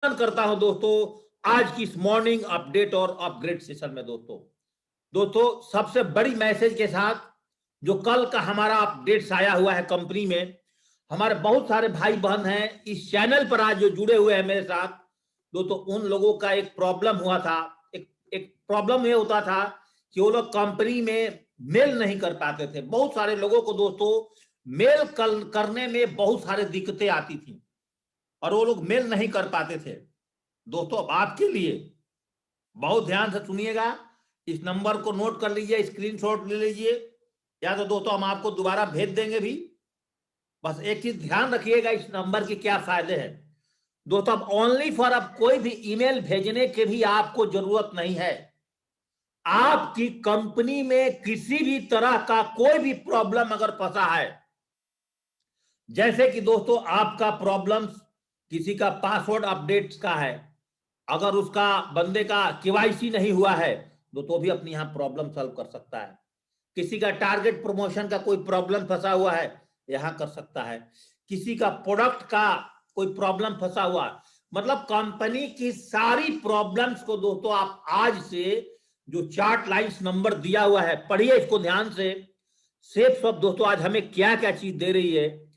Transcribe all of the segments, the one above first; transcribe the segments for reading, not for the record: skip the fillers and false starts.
करता हूं दोस्तों आज की इस मॉर्निंग अपडेट और अपग्रेड सेशन में। दोस्तों सबसे बड़ी मैसेज के साथ जो कल का हमारा अपडेट्स आया हुआ है कंपनी में, हमारे बहुत सारे भाई बहन हैं इस चैनल पर आज जो जुड़े हुए हैं मेरे साथ। दोस्तों उन लोगों का एक प्रॉब्लम हुआ था, एक प्रॉब्लम ये होता था कि वो लोग कंपनी में मेल नहीं कर पाते थे। बहुत सारे लोगों को दोस्तों मेल करने में बहुत सारे दिक्कतें आती थी और वो लोग मेल नहीं कर पाते थे। दोस्तों अब आपके लिए बहुत ध्यान से सुनिएगा, इस नंबर को नोट कर लीजिए, स्क्रीनशॉट ले लीजिए, या तो दोस्तों हम आपको दोबारा भेज देंगे भी। बस एक चीज ध्यान रखिएगा, इस नंबर के क्या फायदे हैं दोस्तों। अब ओनली फॉर, अब कोई भी ईमेल भेजने के भी आपको जरूरत नहीं है। आपकी कंपनी में किसी भी तरह का कोई भी प्रॉब्लम अगर फंसा है, जैसे कि दोस्तों आपका प्रॉब्लम किसी का पासवर्ड अपडेट का है, अगर उसका बंदे का केवाईसी नहीं हुआ है तो भी अपनी यहां प्रॉब्लम सॉल्व कर सकता है। किसी का टारगेट प्रमोशन का कोई प्रॉब्लम फंसा हुआ है, यहां कर सकता है। किसी का प्रोडक्ट का कोई प्रॉब्लम फंसा हुआ है, मतलब कंपनी की सारी प्रॉब्लम्स को दोस्तों आप आज से जो चार्ट लाइंस नंबर दिया हुआ है पढ़िए इसको ध्यान से। सेफ शॉप दोस्तों आज हमें क्या क्या चीज दे रही है।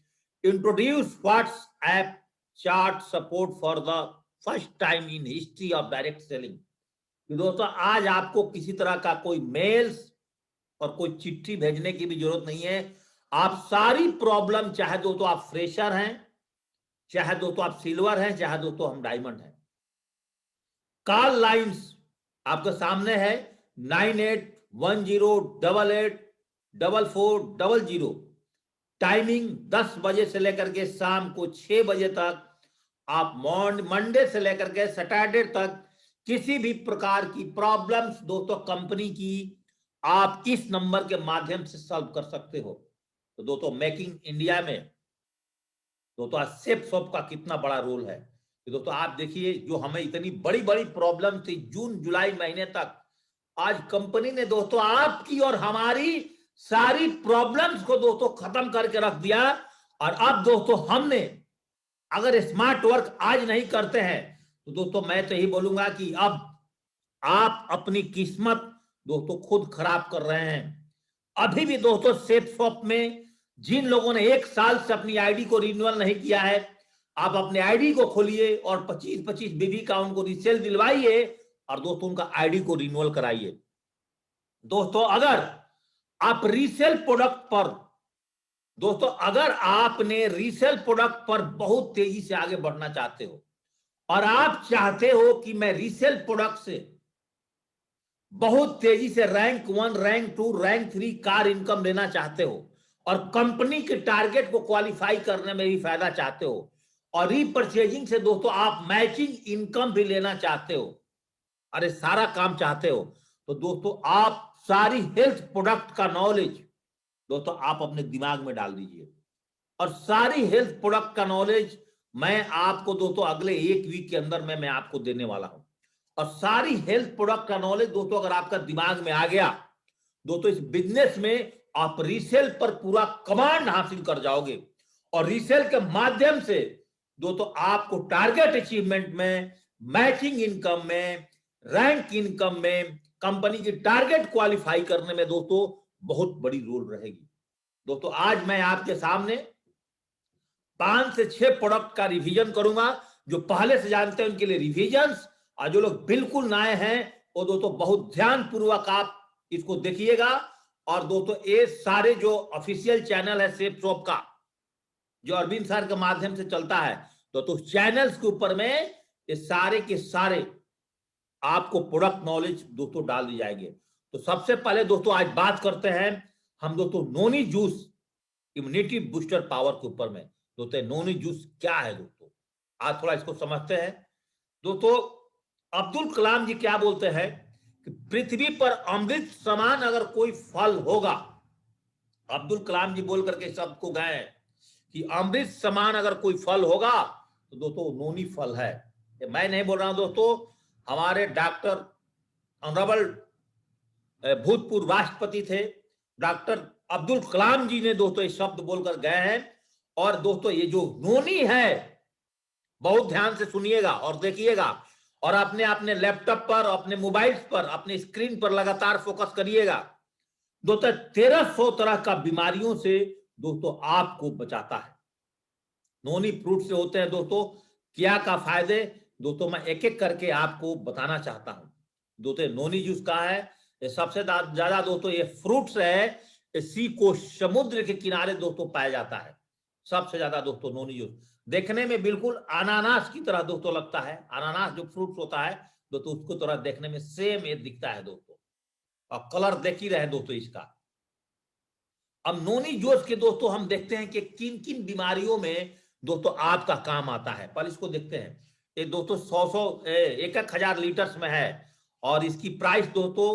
Introduce WhatsApp chart support for the first time in history of direct selling. दोस्तों आज आपको किसी तरह का कोई मेल्स और कोई चिट्ठी भेजने की भी जरूरत नहीं है। आप सारी प्रॉब्लम, चाहे दोस्तों आप फ्रेशर हैं, चाहे दोस्तों आप सिल्वर हैं, चाहे दोस्तों हम डायमंड हैं, कॉल लाइंस आपके सामने है 9810884400। टाइमिंग 10 बजे से लेकर के शाम को 6 बजे तक। आप मंडे से लेकर के सैटरडे तक किसी भी प्रकार की प्रॉब्लम्स दोस्तों कंपनी की आप इस नंबर के माध्यम से सॉल्व कर सकते हो। तो दोस्तों मेकिंग इंडिया में दोस्तों आज सेफ शॉप का कितना बड़ा रोल है। तो दोस्तों आप देखिए, जो हमें इतनी बड़ी बड़ी प्रॉब्लम थी जून जुलाई महीने तक, आज कंपनी ने दोस्तों आपकी और हमारी सारी प्रॉब्लम्स को दोस्तों खत्म करके रख दिया। और अब दोस्तों हमने अगर स्मार्ट वर्क आज नहीं करते हैं तो दोस्तों मैं तो यही बोलूंगा कि अब आप अपनी किस्मत दोस्तों खुद खराब कर रहे हैं। अभी भी दोस्तों सेफ शॉप में जिन लोगों ने 1 साल से अपनी आईडी को रिन्यूअल नहीं किया है, आप अपने आईडी को खोलिए और 25-25 बीबी का उनको रीसेल दिलवाइए और दोस्तों उनका आईडी को रिन्यूअल कराइए। दोस्तों अगर आप रीसेल प्रोडक्ट पर, दोस्तों अगर आपने रीसेल प्रोडक्ट पर बहुत तेजी से आगे बढ़ना चाहते हो और आप चाहते हो कि मैं रीसेल प्रोडक्ट से बहुत तेजी से rank 1, rank 2, rank 3 car income लेना चाहते हो और कंपनी के टारगेट को क्वालिफाई करने में भी फायदा चाहते हो और रीपरचेजिंग से दोस्तों आप मैचिंग इनकम भी लेना चाहते हो, अरे सारा काम चाहते हो, तो दोस्तों आप सारी हेल्थ प्रोडक्ट का नॉलेज दोस्तों आप अपने दिमाग में डाल दीजिए। और सारी हेल्थ प्रोडक्ट का नॉलेज मैं आपको दोस्तों अगले 1 वीक के अंदर मैं आपको देने वाला हूं। और सारी हेल्थ प्रोडक्ट का नॉलेज दोस्तों अगर आपका दिमाग में आ गया दोस्तों, इस बिजनेस में आप रीसेल पर पूरा कमांड हासिल कर जाओगे और रीसेल के माध्यम से दोस्तों आपको टारगेट अचीवमेंट में, मैचिंग इनकम में, रैंक इनकम में, कंपनी की टारगेट क्वालिफाई करने में दोस्तों बहुत बड़ी रोल रहेगी। दोस्तों आज मैं आपके सामने 5 से 6 प्रोडक्ट का रिवीजन करूंगा। जो पहले से जानते हैं उनके लिए रिवीजन्स, और जो लोग बिल्कुल नए हैं वो दोस्तों बहुत ध्यान पूर्वक आप इसको देखिएगा। और दोस्तों ये सारे जो ऑफिशियल चैनल है सेफ शॉप का, जो अरविंद सर के माध्यम से चलता है, तो चैनल्स के ऊपर में ये सारे के सारे आपको प्रोडक्ट नॉलेज दोस्तों डाल दी जाएंगे। तो सबसे पहले दोस्तों आज बात करते हैं हम दोस्तों noni juice immunity booster power के ऊपर में। दोस्तों नोनी जूस क्या है दोस्तों, आज थोड़ा इसको समझते हैं। दोस्तों अब्दुल कलाम जी क्या बोलते हैं कि पृथ्वी पर अमृत समान अगर कोई फल होगा, अब्दुल कलाम जी बोल करके सबको गए कि अमृत समान अगर कोई फल होगा तो दोस्तों नोनी फल है। मैं नहीं बोल रहा हूं दोस्तों, हमारे डॉक्टर ऑनरेबल भूतपूर्व राष्ट्रपति थे डॉक्टर अब्दुल कलाम जी ने दोस्तों ये शब्द बोलकर गए हैं। और दोस्तों ये जो नोनी है बहुत ध्यान से सुनिएगा और देखिएगा, और अपने अपने लैपटॉप पर, अपने मोबाइल पर, अपने स्क्रीन पर लगातार फोकस करिएगा। दोस्तों 1300 तरह का बीमारियों से दोस्तों आपको बचाता है। नोनी फ्रूट से होते हैं दोस्तों क्या का फायदे, दोस्तों मैं एक एक करके आपको बताना चाहता हूं। दोस्तों नोनी जूस का है, ये सबसे ज्यादा दोस्तों ये फ्रूट्स है, सी को समुद्र के किनारे दोस्तों पाया जाता है सबसे ज्यादा दोस्तों नोनी जूस। देखने में बिल्कुल अनानास की तरह दोस्तों लगता है, अनानास जो फ्रूट्स होता है दोस्तों उसको तरह देखने में सेम ये दिखता है दोस्तों, और कलर देख ही रहे दोस्तों इसका। अब नोनी जूस के दोस्तों हम देखते हैं कि किन किन बीमारियों में दोस्तों आपका काम आता है। पर इसको देखते हैं, ये दोस्तों 1,000 लीटर्स में है, और इसकी प्राइस दोस्तों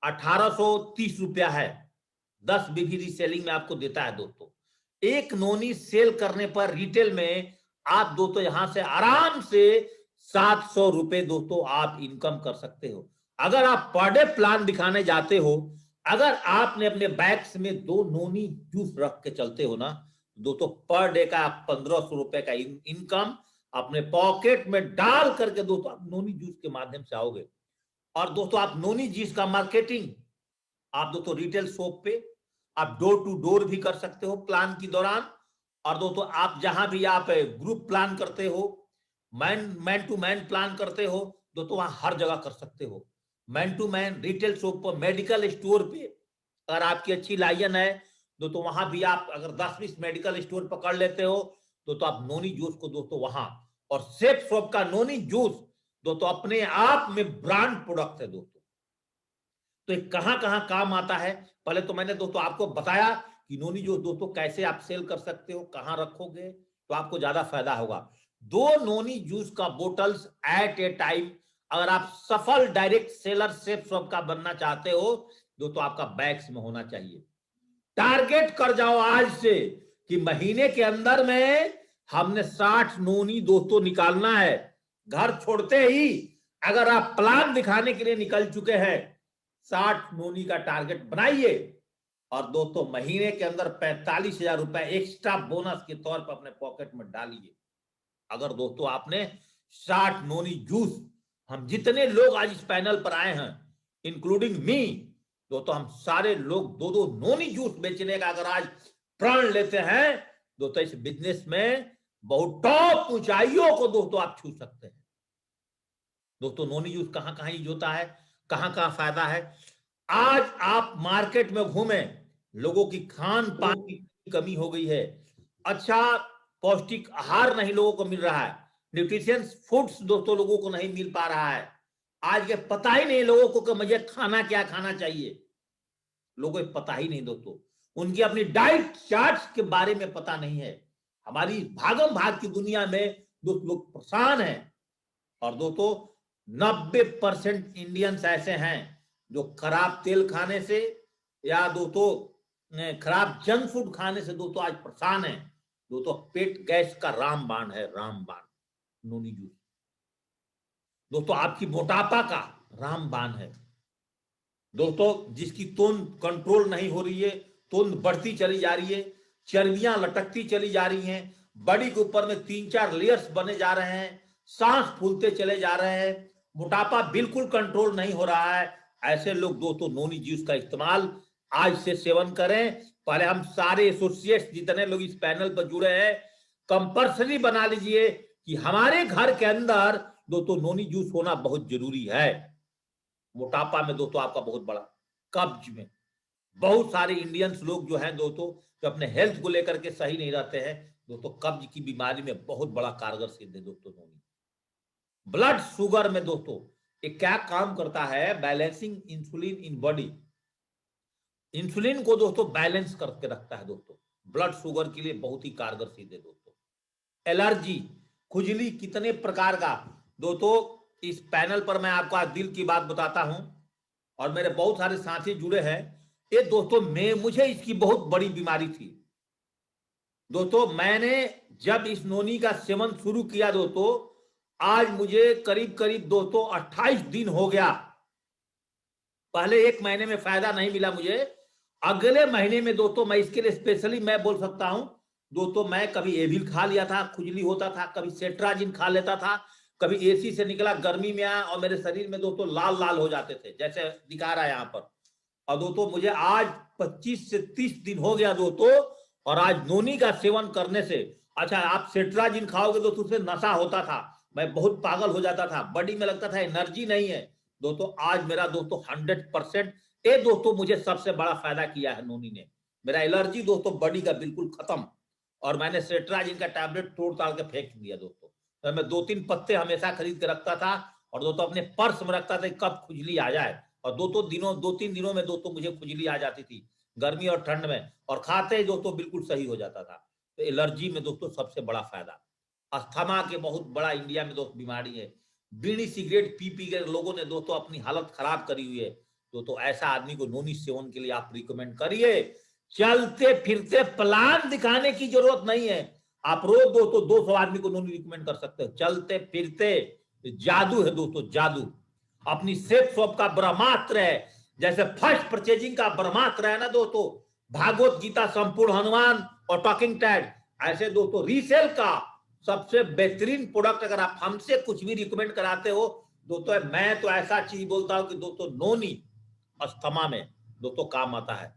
1830 रुपया है। 10 बीघी रीसेलिंग में आपको देता है दोस्तों। एक नोनी सेल करने पर रिटेल में आप दोस्तों यहां से आराम से 700 रुपए दोस्तों आप इनकम कर सकते हो। अगर आप पर डे प्लान दिखाने जाते हो, अगर आपने अपने बैग्स में 2 नोनी जूस रख के चलते हो ना दोस्तों, पर डे का 1500 रुपए का इनकम अपने पॉकेट में डाल करके दोस्तों आप नोनी जूस के माध्यम से आओगे। और दोस्तों आप नोनी जूस का मार्केटिंग आप दोस्तों रिटेल शॉप पे आप डोर टू डोर भी कर सकते हो प्लान की दौरान। और दोस्तों आप जहां भी आप ग्रुप प्लान करते हो, मैन टू मैन प्लान करते हो दोस्तों, वहां हर जगह कर सकते हो। Man to man retail shop पर, मेडिकल स्टोर पे अगर आपकी अच्छी लाइन है दोस्तों, वहां भी आप अगर 10-20 मेडिकल स्टोर पकड़ लेते हो तो आप नोनी जूस को दोस्तों वहां, और सेफ शॉप का नोनी जूस दोस्तों अपने आप में ब्रांड प्रोडक्ट है दोस्तों। तो ये कहां कहां काम आता है, पहले तो मैंने दोस्तों आपको बताया कि नोनी जूस दोस्तों कैसे आप सेल कर सकते हो, कहां रखोगे तो आपको ज्यादा फायदा होगा। 2 नोनी जूस का बोटल्स एट ए टाइम अगर आप सफल डायरेक्ट सेलर सेफ शॉप का बनना चाहते हो दोस्तों, आपका बैग्स में होना चाहिए। टारगेट कर जाओ आज से कि महीने के अंदर में हमने 60 नोनी दोस्तों निकालना है। घर छोड़ते ही अगर आप प्लान दिखाने के लिए निकल चुके हैं, 60 नोनी का टारगेट बनाइए, और दोस्तों महीने के अंदर 45,000 रुपए एक्स्ट्रा बोनस के तौर पर अपने पॉकेट में डालिए। अगर दोस्तों आपने 60 नोनी जूस, हम जितने लोग आज इस पैनल पर आए हैं इंक्लूडिंग मी दोस्तों, हम सारे लोग 2-2 नोनी जूस बेचने का अगर आज प्रण लेते हैं दोस्तों, इस बिजनेस में बहुत टॉप ऊंचाइयों को दोस्तों आप छू सकते हैं। दोस्तों नोनी जूस कहां कहां यूज होता है, कहां कहां फायदा है। आज आप मार्केट में घूमें, लोगों की खान पान की कमी हो गई है, अच्छा पौष्टिक आहार नहीं लोगों को मिल रहा है, न्यूट्रिशियस फूड्स दोस्तों लोगों को नहीं मिल पा रहा है। आज ये पता ही नहीं लोगों को कि मुझे खाना क्या खाना चाहिए, लोगों को पता ही नहीं दोस्तों, उनकी अपनी डाइट चार्ट्स के बारे में पता नहीं है। हमारी भागम भाग की दुनिया में दोस्त लोग परेशान हैं, और दोस्तों 90% इंडियंस ऐसे हैं जो खराब तेल खाने से या दोस्तों खराब जंक फूड खाने से दोस्तों आज परेशान है। दोस्तों पेट गैस का रामबाण है, रामबाण नोनी जूस दोस्तों आपकी मोटापा का रामबाण है दोस्तों, जिसकी तोंद कंट्रोल नहीं हो रही है, तोंद बढ़ती चली जा रही है, चर्बियां लटकती चली जा रही हैं, बॉडी के ऊपर में 3-4 लेयर्स बने जा रहे हैं, सांस फूलते चले जा रहे हैं, मोटापा बिल्कुल कंट्रोल नहीं हो रहा है। ऐसे लोग दोस्तों नोनी जूस का इस्तेमाल आज से सेवन करें। पहले हम सारे एसोसिएट्स जितने लोग इस पैनल पर जुड़े हैं कंपल्सरी बना लीजिए कि हमारे घर के अंदर दोस्तों नोनी जूस होना बहुत जरूरी है। मोटापा में दोस्तों आपका बहुत बड़ा, कब्ज में बहुत सारे इंडियंस लोग जो हैं दोस्तों, जो अपने हेल्थ को लेकर के सही नहीं रहते हैं दोस्तों, कब्ज की बीमारी में बहुत बड़ा कारगर सिद्ध है दोस्तों नोनी। ब्लड शुगर में दोस्तों ये क्या काम करता है, balancing insulin in body, insulin को दोस्तों बैलेंस करके रखता है दोस्तों, ब्लड शुगर के लिए बहुत ही कारगर सिद्ध है दोस्तों। एलर्जी, खुजली कितने प्रकार का दोस्तों, इस पैनल पर मैं आपको आज दिल की बात बताता हूं, और मेरे बहुत सारे साथी जुड़े हैं। ये दोस्तों मुझे इसकी बहुत बड़ी बीमारी थी दोस्तों। मैंने जब इस नोनी का सेवन शुरू किया दोस्तों, आज मुझे करीब करीब दोस्तों 28 दिन हो गया। पहले 1 महीने में फायदा नहीं मिला मुझे, अगले महीने में दोस्तों मैं इसके लिए स्पेशली मैं बोल सकता हूं दोस्तों मैं कभी एविल खा लिया था, खुजली होता था, कभी सेट्राजिन खा लेता था, कभी एसी से निकला गर्मी में आया और मेरे शरीर में दोस्तों लाल लाल हो जाते थे, जैसे दिखा रहा है यहाँ पर। और दोस्तों मुझे आज 25 से 30 दिन हो गया दोस्तों, और आज नोनी का सेवन करने से, अच्छा आप सेट्राजिन खाओगे तो उससे नशा होता था, मैं बहुत पागल हो जाता था, बॉडी में लगता था एनर्जी नहीं है। दोस्तों आज मेरा दोस्तों 100%, ये दोस्तों मुझे सबसे बड़ा फायदा किया है नोनी ने। मेरा एलर्जी दोस्तों बॉडी का बिल्कुल खत्म, और मैंने सेट्राजिन का टैबलेट तोड़ ताड़ के फेंक दिया दोस्तों। तो मैं 2-3 पत्ते हमेशा खरीद के रखता था, और दोस्तों अपने पर्स में रखता था कब खुजली आ जाए, और 2-3 दिनों में दोस्तों मुझे खुजली आ जाती थी, गर्मी और ठंड में, और खाते ही दोस्तों बिल्कुल सही हो जाता था। तो एलर्जी में दोस्तों सबसे बड़ा फायदा। अस्थमा के बहुत बड़ा इंडिया में दोस्त बीमारी है, बीड़ी सिगरेट पी पी के लोगों ने दोस्तों अपनी हालत खराब करी हुई है। तो ऐसा आदमी को नोनी सेवन के लिए आप रिकमेंड करिए। चलते फिरते प्लान दिखाने की जरूरत नहीं है, आप रोज दोस्तों 200 आदमी को नोनी रिकमेंड कर सकते हो। चलते फिरते जादू है दोस्तों, जादू। अपनी सेफ शॉप का ब्रह्मास्त्र है, जैसे फर्स्ट परचेजिंग का ब्रह्मास्त्र है ना दोस्तों, भागवत गीता, संपूर्ण हनुमान और टॉकिंग टैग, ऐसे दोस्तों रीसेल का सबसे बेहतरीन प्रोडक्ट अगर आप हमसे कुछ भी रिकमेंड कराते हो दोस्तों, मैं तो ऐसा चीज बोलता हूं कि दोस्तों नोनी अस्थमा में दोस्तों काम आता है।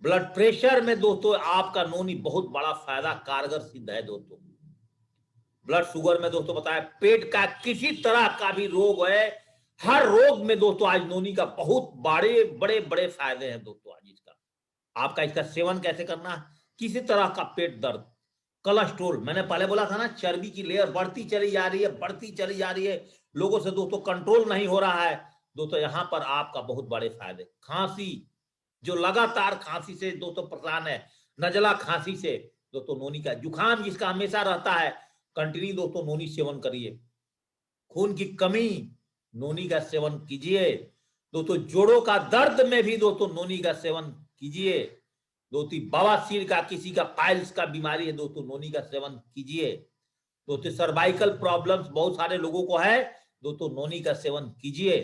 ब्लड प्रेशर में दोस्तों आपका नोनी बहुत बड़ा फायदा कारगर सिद्ध है दोस्तों। ब्लड शुगर में दोस्तों बताया, पेट का किसी तरह का भी रोग है, हर रोग में दोस्तों आज नोनी का बहुत बड़े बड़े बड़े फायदे हैं दोस्तों। आज इसका आपका इसका सेवन कैसे करना, किसी तरह का पेट दर्द, कोलेस्ट्रोल, मैंने पहले बोला था ना, चर्बी की लेयर बढ़ती चली जा रही है, बढ़ती चली जा रही है, लोगों से दोस्तों कंट्रोल नहीं हो रहा है दोस्तों, यहां पर आपका बहुत बड़े फायदे। खांसी, जो लगातार खांसी से दोस्तों परेशान है, नजला खांसी से दोस्तों नोनी का, जुकाम जिसका हमेशा रहता है, कंटिन्यू दोस्तों नोनी सेवन करिए। खून की कमी, नोनी का सेवन कीजिए दोस्तों। जोड़ों का दर्द में भी दोस्तों नोनी का सेवन कीजिए दोस्तों। बवासीर का, किसी का पाइल्स का बीमारी है दोस्तों, नोनी का सेवन कीजिए दोस्तों। सर्वाइकल प्रॉब्लम्स बहुत सारे लोगों को है दोस्तों, नोनी का सेवन कीजिए।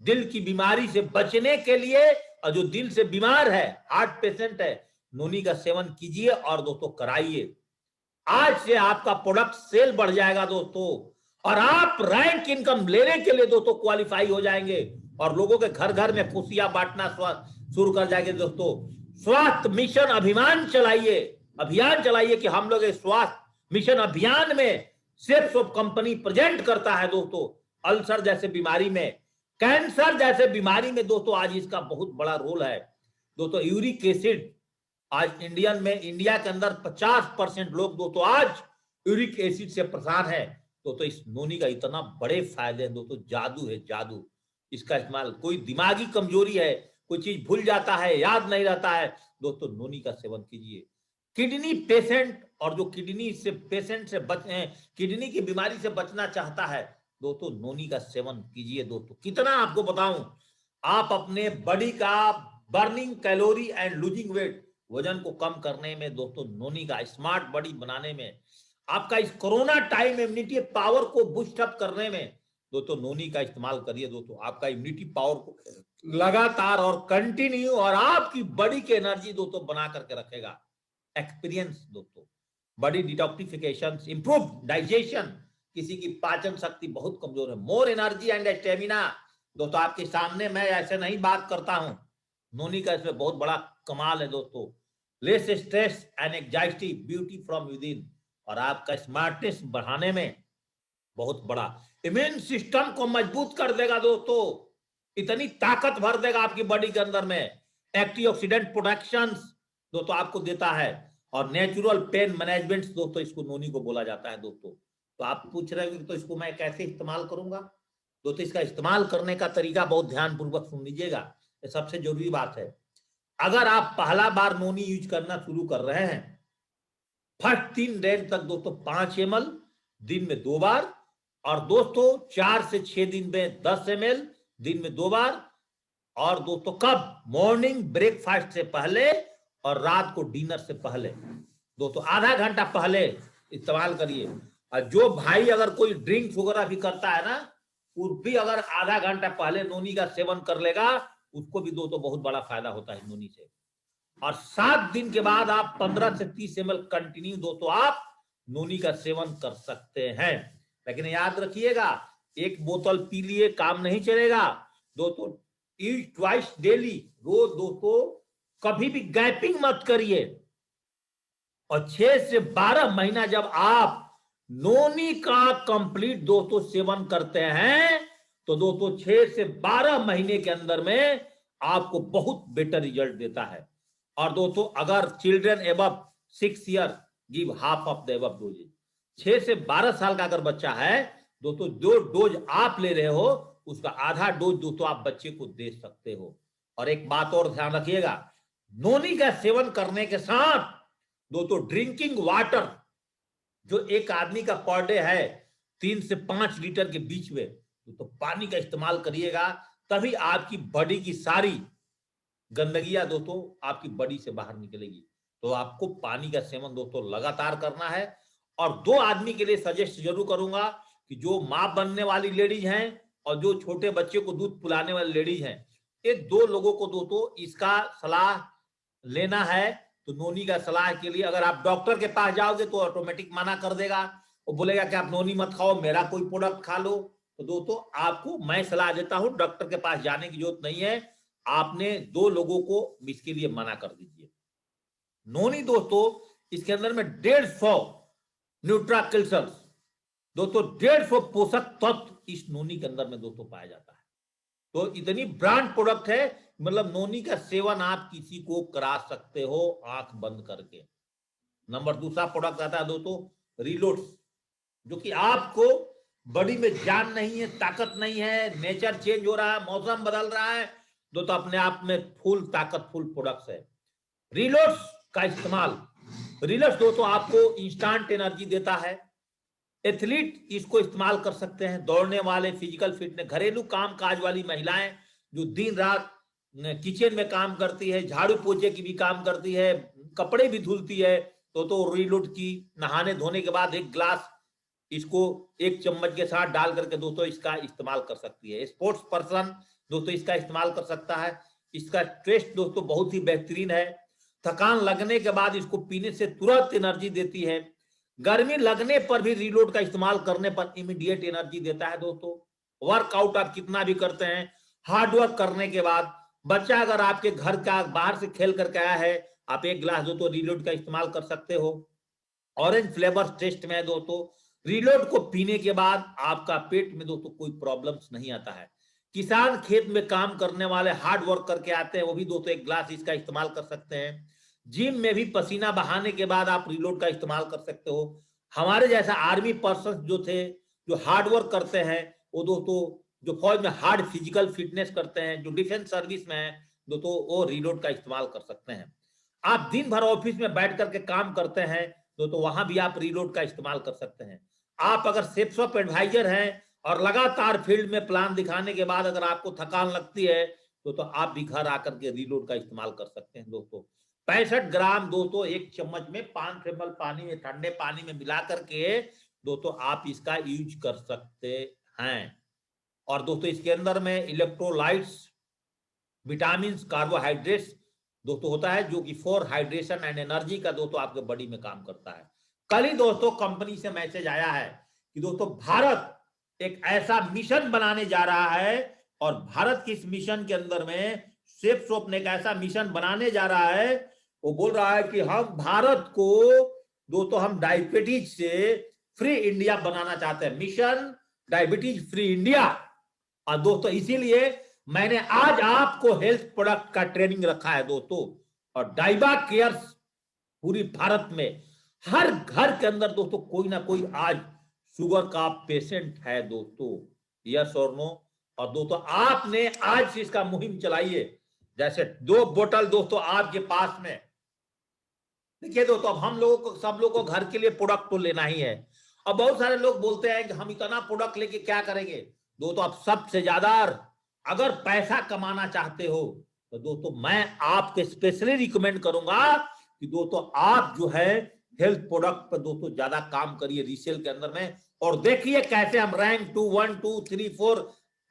दिल की बीमारी से बचने के लिए, और जो दिल से बीमार है, हार्ट पेशेंट है, नोनी का सेवन कीजिए और दोस्तों कराइए। आज से आपका प्रोडक्ट सेल बढ़ जाएगा दोस्तों, और आप रैंक इनकम लेने के लिए दोस्तों क्वालिफाई हो जाएंगे, और लोगों के घर घर में खुशियां बांटना शुरू कर जाएंगे दोस्तों। स्वास्थ्य मिशन अभियान चलाइए कि हम लोग स्वास्थ्य मिशन अभियान में सेफ शॉप कंपनी प्रेजेंट करता है दोस्तों। अल्सर जैसे बीमारी में, कैंसर जैसे बीमारी में दोस्तों आज इसका बहुत बड़ा रोल है दोस्तों। यूरिक एसिड, आज इंडिया के अंदर 50% लोग दोस्तों आज यूरिक एसिड से परेशान है दोस्तों। इस नोनी का इतना बड़े फायदे हैं दोस्तों, जादू है जादू। इसका इस्तेमाल, कोई दिमागी कमजोरी है, कोई चीज भूल जाता है, याद नहीं रहता है दोस्तों, नोनी का सेवन कीजिए। किडनी पेशेंट, और जो किडनी से पेशेंट से किडनी की बीमारी से बचना चाहता है दोस्तों, नोनी का सेवन कीजिए दोस्तों। कितना आपको बताऊं, आप अपने बॉडी का burning calorie and losing weight, वजन को कम करने में दोस्तों, नोनी का स्मार्ट बॉडी बनाने में, आपका इस कोरोना टाइम इम्यूनिटी पावर को बूस्ट अप करने में दोस्तों, नोनी का इस्तेमाल करिए दोस्तों। आपका इम्यूनिटी पावर को लगातार और कंटिन्यू, और आपकी बॉडी की एनर्जी दोस्तों बना करके रखेगा। एक्सपीरियंस दोस्तों, बॉडी डिटॉक्सिफिकेशन, इंप्रूव डाइजेशन, किसी की पाचन शक्ति बहुत कमजोर है, मोर एनर्जी एंड स्टेमिना दोस्तों। आपके सामने मैं ऐसे नहीं बात करता हूं, नोनी का इसमें बहुत बड़ा कमाल है दोस्तों। Less stress and anxiety, beauty from with in, और आपका स्मार्टनेस बढ़ाने में बहुत बड़ा, इम्यून सिस्टम को मजबूत कर देगा दोस्तों, इतनी ताकत भर देगा आपकी बॉडी के अंदर में। एंटीऑक्सीडेंट प्रोटेक्शन दोस्तों आपको देता है, और नेचुरल पेन मैनेजमेंट दोस्तों इसको नोनी को बोला जाता है दोस्तों। तो आप पूछ रहे हो कि तो इसको मैं कैसे इस्तेमाल करूंगा दोस्तों, इसका इस्तेमाल करने का तरीका बहुत ध्यानपूर्वक सुन लीजिएगा, ये सबसे जरूरी बात है। अगर आप पहला बार नोनी यूज करना शुरू कर रहे हैं, फर्स्ट 3 दिन तक दोस्तों 5 ml दिन में 2 बार, और दोस्तों 4 से 6 दिन में 10 ml दिन में 2 बार, और दोस्तों कब, मॉर्निंग ब्रेकफास्ट से पहले और रात को डिनर से पहले दोस्तों, आधा घंटा पहले इस्तेमाल करिए। और जो भाई अगर कोई ड्रिंक्स वगैरह भी करता है ना, वो भी अगर आधा घंटा पहले नोनी का सेवन कर लेगा, उसको भी दोस्तों बहुत बड़ा फायदा होता है नोनी से। और 7 दिन के बाद आप 15 से 30 ml कंटिन्यू दोस्तों आप नोनी का सेवन कर सकते हैं। लेकिन याद रखिएगा, एक बोतल पी लिए काम नहीं चलेगा दोस्तों, ईट ट्वाइस डेली, रोज दोस्तों कभी भी गैपिंग मत करिए। और 6 से 12 महीना जब आप नोनी का कंप्लीट दोस्तों सेवन करते हैं तो दोस्तों 6 से 12 महीने के अंदर में आपको बहुत बेटर रिजल्ट देता है। और दोस्तों अगर children above 6 year give half of the above doses. 6 से 12 साल का अगर बच्चा है दोस्तों, जो डोज आप ले रहे हो उसका आधा डोज दोस्तों आप बच्चे को दे सकते हो। और एक बात और ध्यान रखिएगा, नोनी का सेवन करने के साथ दोस्तों ड्रिंकिंग वाटर जो एक आदमी का पर डे है 3 से 5 लीटर के बीच में, तो पानी का इस्तेमाल करिएगा, तभी आपकी बॉडी की सारी गंदगियां दोस्तों आपकी बॉडी से बाहर निकलेगी। तो आपको पानी का सेवन दोस्तों लगातार करना है। और 2 आदमी के लिए सजेस्ट जरूर करूंगा कि जो मां बनने वाली लेडीज हैं और जो छोटे बच्चे को दूध पिलाने वाली लेडीज हैं, ये 2 लोगों को दोस्तों इसका सलाह लेना है। तो नोनी का सलाह के लिए अगर आप डॉक्टर के पास जाओगे तो ऑटोमेटिक मना कर देगा, वो बोलेगा कि आप नोनी मत खाओ, मेरा कोई प्रोडक्ट खा लो। तो दोस्तों आपको मैं सलाह देता हूं, डॉक्टर के पास जाने की जरूरत नहीं है, आपने 2 लोगों को इसके लिए मना कर दीजिए। नोनी दोस्तों इसके अंदर में 150 न्यूट्राकिल्सल्स दोस्तों 150 पोषक तत्व इस नोनी के अंदर में दोस्तों पाया जाता है। तो इतनी ब्रांड प्रोडक्ट है, मतलब नोनी का सेवन आप किसी को करा सकते हो आंख बंद करके। नंबर दूसरा प्रोडक्ट आता है दोस्तों रिलोड्स, जो कि आपको बॉडी में जान नहीं है, ताकत नहीं है, नेचर चेंज हो रहा है, मौसम बदल रहा है दोस्तों, अपने आप में फुल ताकतफुल प्रोडक्ट्स है। रिलोड्स का इस्तेमाल, रिलोड्स दोस्तों आपको इंस्टेंट एनर्जी देता है। एथलीट इसको इस्तेमाल कर सकते हैं, दौड़ने वाले, फिजिकल फिटनेस, घरेलू काम काज वाली महिलाएं जो दिन रात किचन में काम करती है, झाड़ू पोछे की भी काम करती है, कपड़े भी धुलती है, तो रिलोड की नहाने धोने के बाद 1 ग्लास इसको 1 चम्मच के साथ डाल करके दोस्तों इसका इस्तेमाल कर सकती है। स्पोर्ट्स पर्सन दोस्तों इसका इस्तेमाल कर सकता है। इसका टेस्ट दोस्तों बहुत ही बेहतरीन है। थकान लगने के बाद इसको पीने से तुरंत एनर्जी देती है। गर्मी लगने पर भी रिलोड का इस्तेमाल करने पर इमीडिएट एनर्जी देता है दोस्तों। वर्कआउट आप कितना भी करते हैं, हार्ड वर्क करने के बाद, बच्चा अगर आपके घर का बाहर से खेल करके आया है, आप 1 ग्लास दोस्तों रिलोड का इस्तेमाल कर सकते हो। ऑरेंज फ्लेवर टेस्ट में है दोस्तों, रिलोड को पीने के बाद आपका पेट में दोस्तों कोई प्रॉब्लम्स नहीं आता है। किसान खेत में काम करने वाले हार्ड वर्क करके आते हैं, वो भी दोस्तों 1 ग्लास इसका इस्तेमाल कर सकते हैं। जिम में भी पसीना बहाने के बाद आप रिलोड का इस्तेमाल कर सकते हो। हमारे जैसा आर्मी पर्सन जो थे, जो हार्ड वर्क करते हैं, वो दोस्तों जो फौज में हार्ड फिजिकल फिटनेस करते हैं, जो डिफेंस सर्विस में है दोस्तों, वो रिलोड का इस्तेमाल कर सकते हैं। आप दिन भर ऑफिस में बैठ करके काम करते हैं दोस्तों, वहां भी आप रिलोड का इस्तेमाल कर सकते हैं। आप अगर सेफ्सॉप एडवाइजर हैं और लगातार फील्ड में प्लान दिखाने के बाद अगर आपको थकान लगती है तो आप भी घर आकर के रिलोड का इस्तेमाल कर सकते हैं दोस्तों। 65 ग्राम दोस्तों 1 चम्मच में 5 ml पानी में, ठंडे पानी में मिला करके दोस्तों आप इसका यूज कर सकते हैं। और दोस्तों इसके अंदर में इलेक्ट्रोलाइट्स, विटामिन, कार्बोहाइड्रेट्स दोस्तों होता है, जो कि फॉर हाइड्रेशन एंड एनर्जी का दोस्तों आपके बॉडी में काम करता है। कल ही दोस्तों कंपनी से मैसेज आया है कि दोस्तों भारत एक ऐसा मिशन बनाने जा रहा है, और भारत की इस मिशन के अंदर में सेफ्सॉप ने एक ऐसा मिशन बनाने जा रहा है, वो बोल रहा है कि हम भारत को दोस्तों हम डायबिटीज से फ्री इंडिया बनाना चाहते हैं। Mission diabetes free India. और दोस्तों इसीलिए मैंने आज आपको हेल्थ प्रोडक्ट का ट्रेनिंग रखा है दोस्तों। और डाइबा केयर्स पूरी भारत में हर घर के अंदर दोस्तों कोई ना कोई आज शुगर का पेशेंट है दोस्तों, यस और नो। और दोस्तों आपने आज से इसका मुहिम चलाइए। जैसे 2 बोतल दोस्तों आपके पास में, देखिए दोस्तों अब हम लोगों को, सब लोगों को घर के लिए प्रोडक्ट तो लेना ही है। अब बहुत सारे लोग बोलते हैं कि हम इतना प्रोडक्ट लेके क्या करेंगे। दोस्तों आप सबसे ज्यादा अगर पैसा कमाना चाहते हो तो दोस्तों मैं आपके स्पेशली रिकमेंड करूंगा कि दोस्तों आप जो है हेल्थ प्रोडक्ट पर दोस्तों ज्यादा काम करिए रीसेल के अंदर में। और देखिए कैसे हम रैंक 2, 1, 2, 3, 4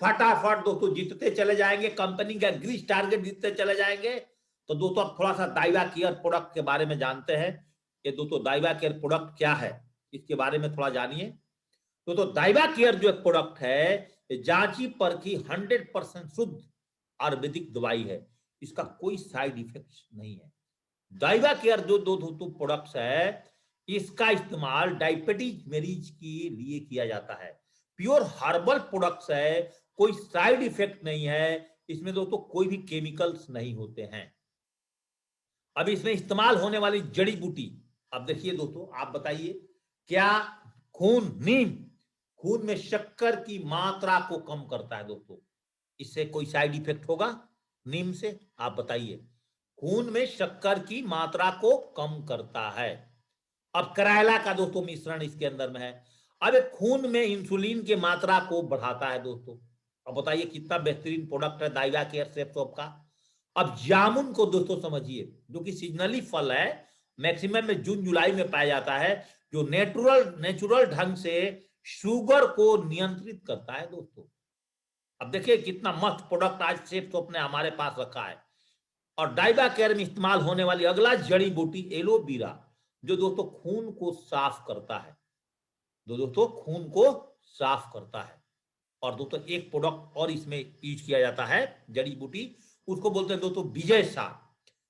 फटाफट दोस्तों जीतते चले जाएंगे, कंपनी का ग्रीस टारगेट जीतते चले जाएंगे। तो दोस्तों अब थोड़ा सा दाइवा केयर प्रोडक्ट के बारे में जानते हैं। ये दोस्तों दाइवा केयर प्रोडक्ट क्या है, इसके बारे में थोड़ा जानिए। तो दाइवा केयर जो एक प्रोडक्ट है, ये जांची परखी 100% शुद्ध आयुर्वेदिक दवाई है, इसका कोई साइड इफेक्ट नहीं है। दाइवा केयर जो दो प्रोडक्ट्स है, इसका इस्तेमाल डायबिटीज मरीज के लिए किया जाता है। प्योर हर्बल प्रोडक्ट्स है, कोई साइड इफेक्ट नहीं है, इसमें दोस्तों कोई भी केमिकल्स नहीं होते हैं। अब इसमें इस्तेमाल होने वाली जड़ी बूटी, अब देखिए दोस्तों, आप बताइए क्या नीम खून में शक्कर की मात्रा को कम करता है दोस्तों, इससे कोई साइड इफेक्ट होगा नीम से? आप बताइए। खून में शक्कर की मात्रा को कम करता है। अब करेला का दोस्तों मिश्रण इसके अंदर में है, अब खून में इंसुलिन की मात्रा को बढ़ाता है दोस्तों। अब बताइए कितना बेहतरीन प्रोडक्ट है दाइवा केयर सेफ शॉप का। अब जामुन को दोस्तों समझिए, जो कि सीजनली फल है, मैक्सिमम में जून जुलाई में पाया जाता है, जो नेचुरल ढंग से शुगर को नियंत्रित करता है दोस्तों। अब देखिए कितना मस्त प्रोडक्ट आज सेफ शॉप ने हमारे पास रखा है। और दाइवा केयर में इस्तेमाल होने वाली अगला जड़ी बूटी एलोवेरा, जो दोस्तों खून को साफ करता है, दोस्तों खून को साफ करता है। और दोस्तों एक प्रोडक्ट और इसमें यूज किया जाता है जड़ी बूटी, उसको बोलते हैं दोस्तों विजय सार,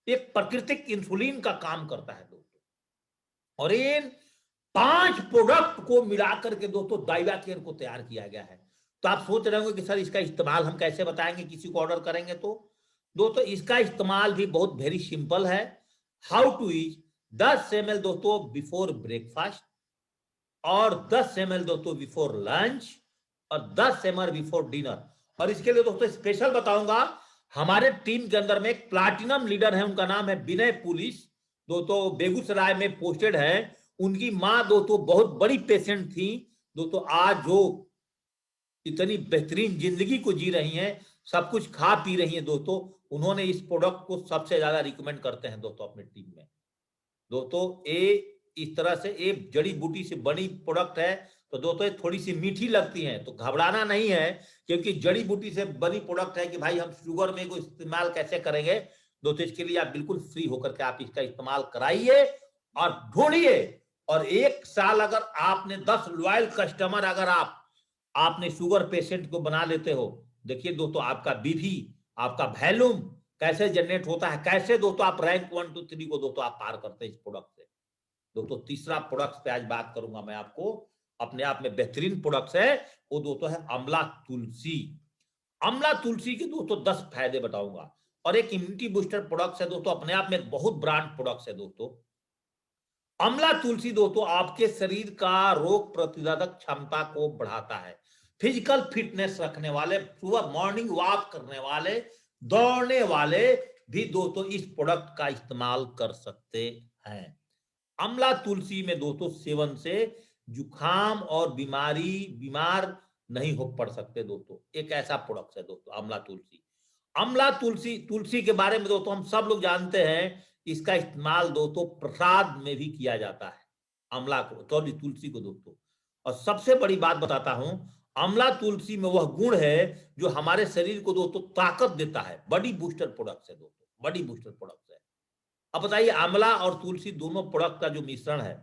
एक प्राकृतिक इंसुलिन का काम करता है दोस्तों। और इन 5 प्रोडक्ट को मिलाकर के दोस्तों दाइवा केयर को तैयार किया गया है। तो आप सोच रहे होंगे कि सर इसका इस्तेमाल हम कैसे बताएंगे किसी को ऑर्डर करेंगे? तो दोस्तों इसका इस्तेमाल भी बहुत वेरी सिंपल है। हाउ टू यूज, 10 ml दोस्तों बिफोर ब्रेकफास्ट, और 10 ml दोस्तों बिफोर लंच, और 10 ml बिफोर डिनर। और इसके लिए दोस्तों स्पेशल बताऊंगा, हमारे टीम के अंदर में एक प्लाटिनम लीडर है, उनका नाम है विनय पुलिस, दोस्तों बेगूसराय में पोस्टेड है। उनकी मां दोस्तों बहुत बड़ी पेशेंट थी दोस्तों, आज जो इतनी बेहतरीन जिंदगी को जी रही हैं, सब कुछ खा पी रही हैं दोस्तों, उन्होंने इस प्रोडक्ट को सबसे ज्यादा रिकमेंड करते हैं दोस्तों अपनी टीम में। दोस्तों ये इस तरह से एक जड़ी बूटी से बनी प्रोडक्ट है, तो दोस्तों ये थोड़ी सी मीठी लगती है, तो घबराना नहीं है, क्योंकि जड़ी बूटी से बनी प्रोडक्ट है कि भाई हम शुगर में को इस्तेमाल कैसे करेंगे दोस्तों, इसके लिए आप बिल्कुल फ्री होकर के आप इसका इस्तेमाल कराइए और ढूंढिए। और 1 साल अगर आपने 10 लॉयल कस्टमर अगर आपने शुगर पेशेंट को बना लेते हो, देखिए दोस्तों आपका बीपी, आपका वैल्यूम कैसे जनरेट होता है, कैसे दोस्तों आप रैंक 1 2 3 को दोस्तों आप पार करते हैं इस प्रोडक्ट से। दोस्तों तीसरा प्रोडक्ट पे आज बात करूंगा मैं आपको, अपने आप में बेहतरीन प्रोडक्ट है, वो दोस्तों है अमला तुलसी। अमला तुलसी के दोस्तों 10 फायदे बताऊंगा, और एक इम्यूनिटी बूस्टर प्रोडक्ट है दोस्तों, अपने आप में एक बहुत ब्रांड प्रोडक्ट है दोस्तों। अमला तुलसी दोस्तों आपके शरीर का रोग प्रतिरोधक क्षमता को बढ़ाता है। फिजिकल फिटनेस रखने वाले, सुबह मॉर्निंग वॉक करने वाले, दौड़ने वाले भी दोस्तों इस प्रोडक्ट का इस्तेमाल कर सकते हैं। अमला तुलसी में दोस्तों सेवन से जुखाम और बीमार नहीं हो पड़ सकते दोस्तों, एक ऐसा प्रोडक्ट है दोस्तों अमला तुलसी। अमला तुलसी के बारे में दोस्तों हम सब लोग जानते हैं, इसका इस्तेमाल दोस्तों प्रसाद में भी किया जाता है अमला को, तो तुलसी को दोस्तों। और सबसे बड़ी बात बताता हूं, अमला तुलसी में वह गुण है जो हमारे शरीर को दोस्तों ताकत देता है। बॉडी बूस्टर प्रोडक्ट है दोस्तों, बॉडी बूस्टर प्रोडक्ट है। अब बताइए आंवला और तुलसी दोनों प्रोडक्ट का जो मिश्रण है,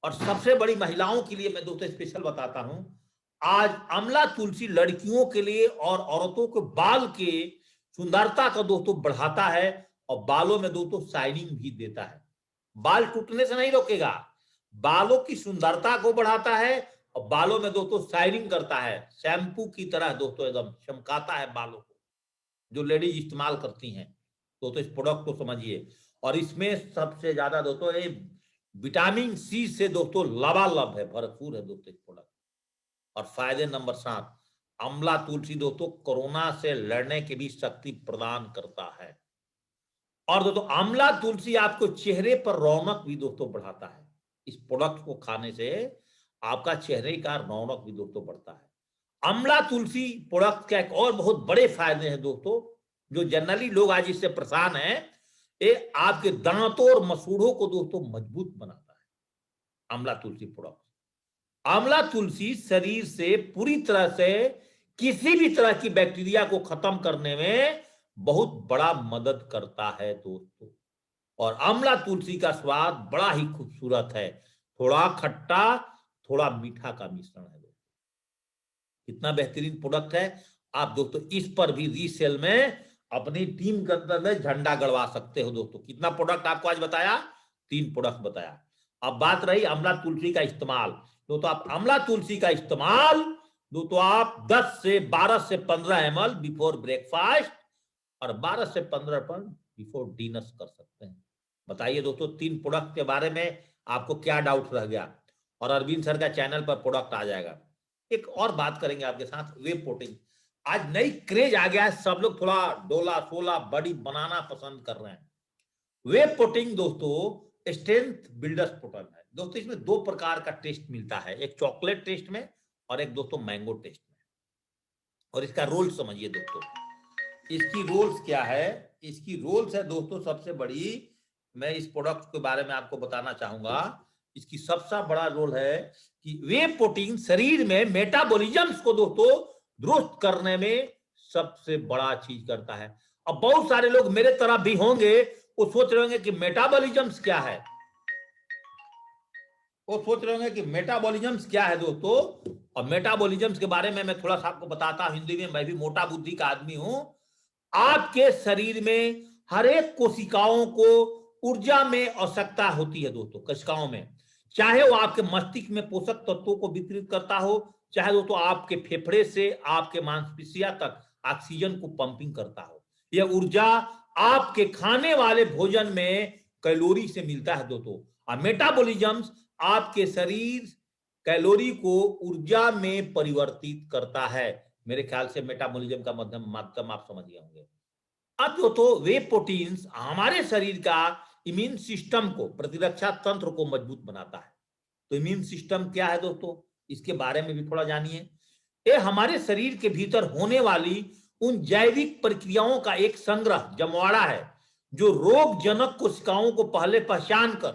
और सबसे बड़ी महिलाओं के लिए मैं दोस्तों स्पेशल बताता हूं, आज आंवला तुलसी लड़कियों के लिए और औरतों के बाल के सुंदरता का दोस्तों बढ़ाता है, और बालों में दोस्तों शाइनिंग भी देता है। बाल टूटने से नहीं रोकेगा, बालों की सुंदरता को बढ़ाता है, और बालों में दोस्तों शाइनिंग करता है, शैम्पू की तरह दोस्तों एकदम चमकाता है बालों को, जो लेडीज इस्तेमाल करती हैं दोस्तों इस प्रोडक्ट को समझिए। और इसमें सबसे ज्यादा दोस्तों ये विटामिन सी से दोस्तों लबालब है, भरपूर है दोस्तों इस प्रोडक्ट। और फायदे नंबर 7, अमला तुलसी दोस्तों कोरोना से लड़ने की भी शक्ति प्रदान करता है। और दोस्तों आंवला तुलसी आपको चेहरे पर रौनक भी दोस्तों बढ़ाता है। इस प्रोडक्ट को खाने से आपका चेहरे का रौनक भी दोस्तों बढ़ता है। आंवला तुलसी प्रोडक्ट का एक और बहुत बड़े फायदे हैं दोस्तों, जो जनरली लोग आज इससे परेशान हैं, ये आपके दांतों और मसूड़ों को दोस्तों मजबूत बनाता है आंवला तुलसी प्रोडक्ट। आंवला तुलसी शरीर से पूरी तरह से किसी भी तरह की बैक्टीरिया को खत्म करने में बहुत बड़ा मदद करता है दोस्तों। और आंवला तुलसी का स्वाद बड़ा ही खूबसूरत है, थोड़ा खट्टा थोड़ा मीठा का मिश्रण है दोस्तों। कितना बेहतरीन प्रोडक्ट है। आप दोस्तों इस पर भी रीसेल में अपनी टीम के अंदर में झंडा गड़वा सकते हो दोस्तों। कितना प्रोडक्ट आपको आज बताया, 3 प्रोडक्ट बताया। अब बात रही आंवला तुलसी का इस्तेमाल। दोस्तों आप आंवला तुलसी का इस्तेमाल दोस्तों आप 10 से 12 से 15 ml बिफोर ब्रेकफास्ट और 12 से 15 पर बिफोर डिनर कर सकते हैं। बताइए दोस्तों 3 प्रोडक्ट के बारे में आपको क्या डाउट रह गया, और अरविंद सर का चैनल पर प्रोडक्ट आ जाएगा। एक और बात करेंगे आपके साथ, वे प्रोटीन। आज नई क्रेज आ गया है, सब लोग थोड़ा डोला सोला बॉडी बनाना पसंद कर रहे हैं। वे प्रोटीन दोस्तों स्ट्रेंथ बिल्डर्स प्रोटीन है दोस्तों। इसमें 2 प्रकार का टेस्ट मिलता है, एक चॉकलेट टेस्ट में और एक दोस्तों मैंगो टेस्ट में। और इसका रोल समझिए दोस्तों, इसकी रोल्स क्या है। इसकी रोल्स है दोस्तों, सबसे बड़ी मैं इस प्रोडक्ट के बारे में आपको बताना चाहूंगा। इसकी सबसे बड़ा रोल है कि वे प्रोटीन शरीर में मेटाबॉलिज्म को दोस्तों दुरुस्त करने में सबसे बड़ा चीज करता है। अब बहुत सारे लोग मेरे तरफ भी होंगे, वो सोच रहे होंगे कि मेटाबॉलिज्म क्या है, वो सोच रहे होंगे कि मेटाबॉलिज्म क्या है दोस्तों। और मेटाबॉलिज्म के बारे में मैं थोड़ा सा आपको बताता हूं हिंदी में, मैं भी मोटा बुद्धि का आदमी हूं। आपके शरीर में हर एक कोशिकाओं को ऊर्जा में आवश्यकता होती है दोस्तों, कोशिकाओं में, चाहे वो आपके मस्तिष्क में पोषक तत्वों को वितरित करता हो, चाहे दोस्तों आपके फेफड़े से आपके मांसपेशियां तक ऑक्सीजन को पंपिंग करता हो। यह ऊर्जा आपके खाने वाले भोजन में कैलोरी से मिलता है दोस्तों। और मेटाबॉलिज्म आपके शरीर कैलोरी को ऊर्जा में परिवर्तित करता है। मेरे ख्याल से मेटाबॉलिज्म का माध्यम आप समझ गए होंगे। अब दोस्तों वे प्रोटीन्स हमारे शरीर का इम्यून सिस्टम को, प्रतिरक्षा तंत्र को मजबूत बनाता है। तो इम्यून सिस्टम क्या है दोस्तों, इसके बारे में भी थोड़ा जानिए। ये हमारे शरीर के भीतर होने वाली उन जैविक प्रक्रियाओं का एक संग्रह, जमवाड़ा है, जो रोगजनक कोशिकाओं को पहले पहचान कर,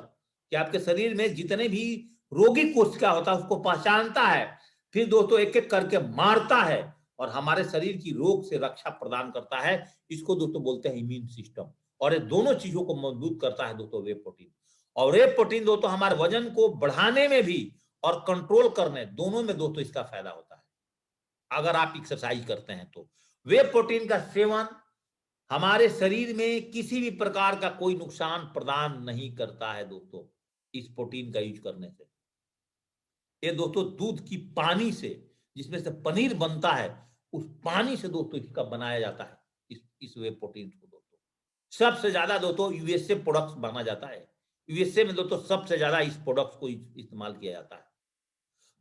कि आपके शरीर में जितने भी रोगी कोशिका होता है उसको पहचानता है, फिर दोस्तों एक एक करके मारता है और हमारे शरीर की रोग से रक्षा प्रदान करता है। इसको दोस्तों बोलते हैं इम्यून सिस्टम। और ये दोनों चीजों को मजबूत करता है दोस्तों वे प्रोटीन। और वे प्रोटीन दोस्तों हमारे वजन को बढ़ाने में भी और कंट्रोल करने दोनों में दोस्तों इसका फायदा होता है, अगर आप एक्सरसाइज करते हैं तो। वे प्रोटीन का सेवन हमारे शरीर में किसी भी प्रकार का कोई नुकसान प्रदान नहीं करता है दोस्तों, इस प्रोटीन का यूज करने से। ये दोस्तों दूध की पानी से, जिसमें से पनीर बनता है, उस पानी से दोस्तों इसका बनाया जाता है इस वे प्रोटीन को दोस्तों। सबसे ज्यादा दोस्तों यूएसए प्रोडक्ट्स बना जाता है। यूएसए में दोस्तों सबसे ज्यादा इस प्रोडक्ट्स को इस्तेमाल किया जाता है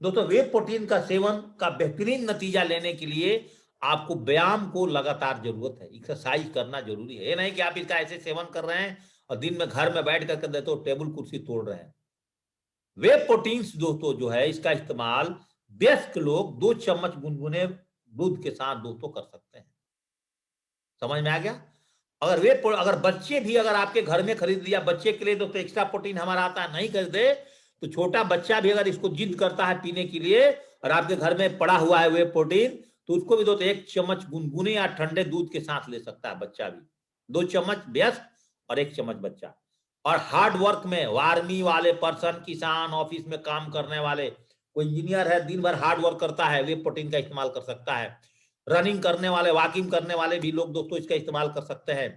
दोस्तों। वे प्रोटीन का सेवन का बेहतरीन नतीजा लेने के लिए आपको व्यायाम को लगातार जरूरत है, एक्सरसाइज करना जरूरी है। ये नहीं कि आप इसका ऐसे सेवन कर रहे हैं और दिन में घर में बैठ करके देते हो टेबल कुर्सी तोड़ रहे हैं। वे प्रोटीन्स दोस्तों जो है इसका इस्तेमाल वयस्क लोग 2 चम्मच गुनगुने दूध के साथ दोस्तों कर सकते हैं। समझ में आ गया। अगर बच्चे भी अगर आपके घर में खरीद लिया, बच्चे के लिए दोस्तों एक्स्ट्रा प्रोटीन हमारा आता है, नहीं खरीदे तो छोटा बच्चा भी अगर इसको जिद करता है पीने के लिए और आपके घर में पड़ा हुआ है वे प्रोटीन, तो उसको भी दोस्तों 1 चम्मच गुनगुने या ठंडे दूध के साथ ले सकता है बच्चा भी। 2 चम्मच वयस्क और 1 चम्मच बच्चा। और हार्ड वर्क में आर्मी वाले पर्सन, किसान, ऑफिस में काम करने वाले, कोई इंजीनियर है दिन भर हार्ड वर्क करता है, वे प्रोटीन का इस्तेमाल कर सकता है। रनिंग करने वाले, वॉकिंग करने वाले भी लोग दोस्तों इसका इस्तेमाल कर सकते हैं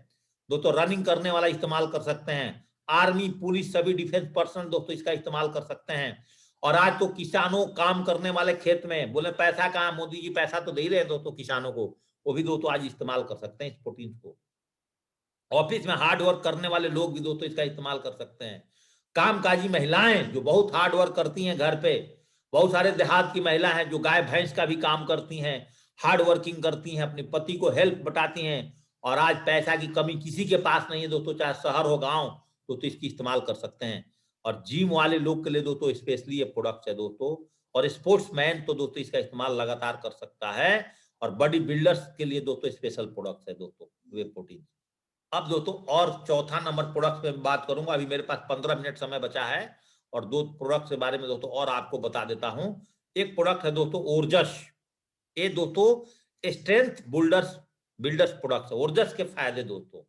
दोस्तों। रनिंग करने वाला इस्तेमाल कर सकते हैं, आर्मी पुलिस सभी डिफेंस पर्सन दोस्तों इसका इस्तेमाल कर सकते हैं। और आज तो किसानों काम करने वाले खेत में बोले पैसा कहाँ, मोदी जी पैसा तो दे रहे हैं दोस्तों किसानों को, वो भी दोस्तों आज इस्तेमाल कर सकते हैं इस प्रोटीन को। ऑफिस में हार्ड वर्क करने वाले लोग भी दोस्तों इसका इस्तेमाल कर सकते हैं। कामकाजी महिलाएं जो बहुत हार्ड वर्क करती हैं घर पे, बहुत सारे देहात की महिला हैं जो गाय भैंस का भी काम करती हैं, हार्ड वर्किंग करती हैं, अपने पति को हेल्प बटाती हैं, और आज पैसा की कमी किसी के पास नहीं है दोस्तों, चाहे शहर हो गांव, तो इसकी इस्तेमाल कर सकते हैं। और जिम वाले लोग के लिए दोस्तों स्पेशली ये प्रोडक्ट्स है दोस्तों। और स्पोर्ट्समैन तो दोस्तों इसका इस्तेमाल लगातार कर सकता है। और बॉडी बिल्डर्स के लिए दोस्तों स्पेशल प्रोडक्ट्स है दोस्तों वे प्रोटीन। अब दोस्तों और चौथा नंबर प्रोडक्ट पे बात करूंगा, अभी मेरे पास 15 मिनट समय बचा है और 2 प्रोडक्ट के बारे में दोस्तों और आपको बता देता हूं। एक प्रोडक्ट है दोस्तों ओरजस। ये दोस्तों स्ट्रेंथ बिल्डर्स बिल्डर्स प्रोडक्ट्स, ओरजस के फायदे दोस्तों,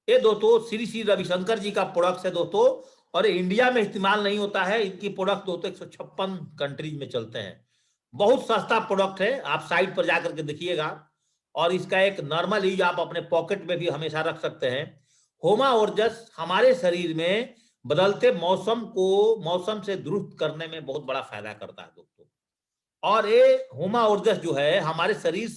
ये दोस्तों श्री श्री रविशंकर जी का प्रोडक्ट्स है दोस्तों, और इंडिया में इस्तेमाल नहीं होता है। इनकी प्रोडक्ट दोस्तों 156 कंट्रीज में चलते हैं। बहुत सस्ता प्रोडक्ट है, आप साइट पर जाकर के देखिएगा। और इसका एक नॉर्मल यूज आप अपने पॉकेट में भी हमेशा रख सकते हैं। होमा ओरजस हमारे शरीर में बदलते मौसम से दुरुस्त करने में बहुत बड़ा फायदा करता है दोस्तों। और ये होमा ओरजस जो है हमारे शरीर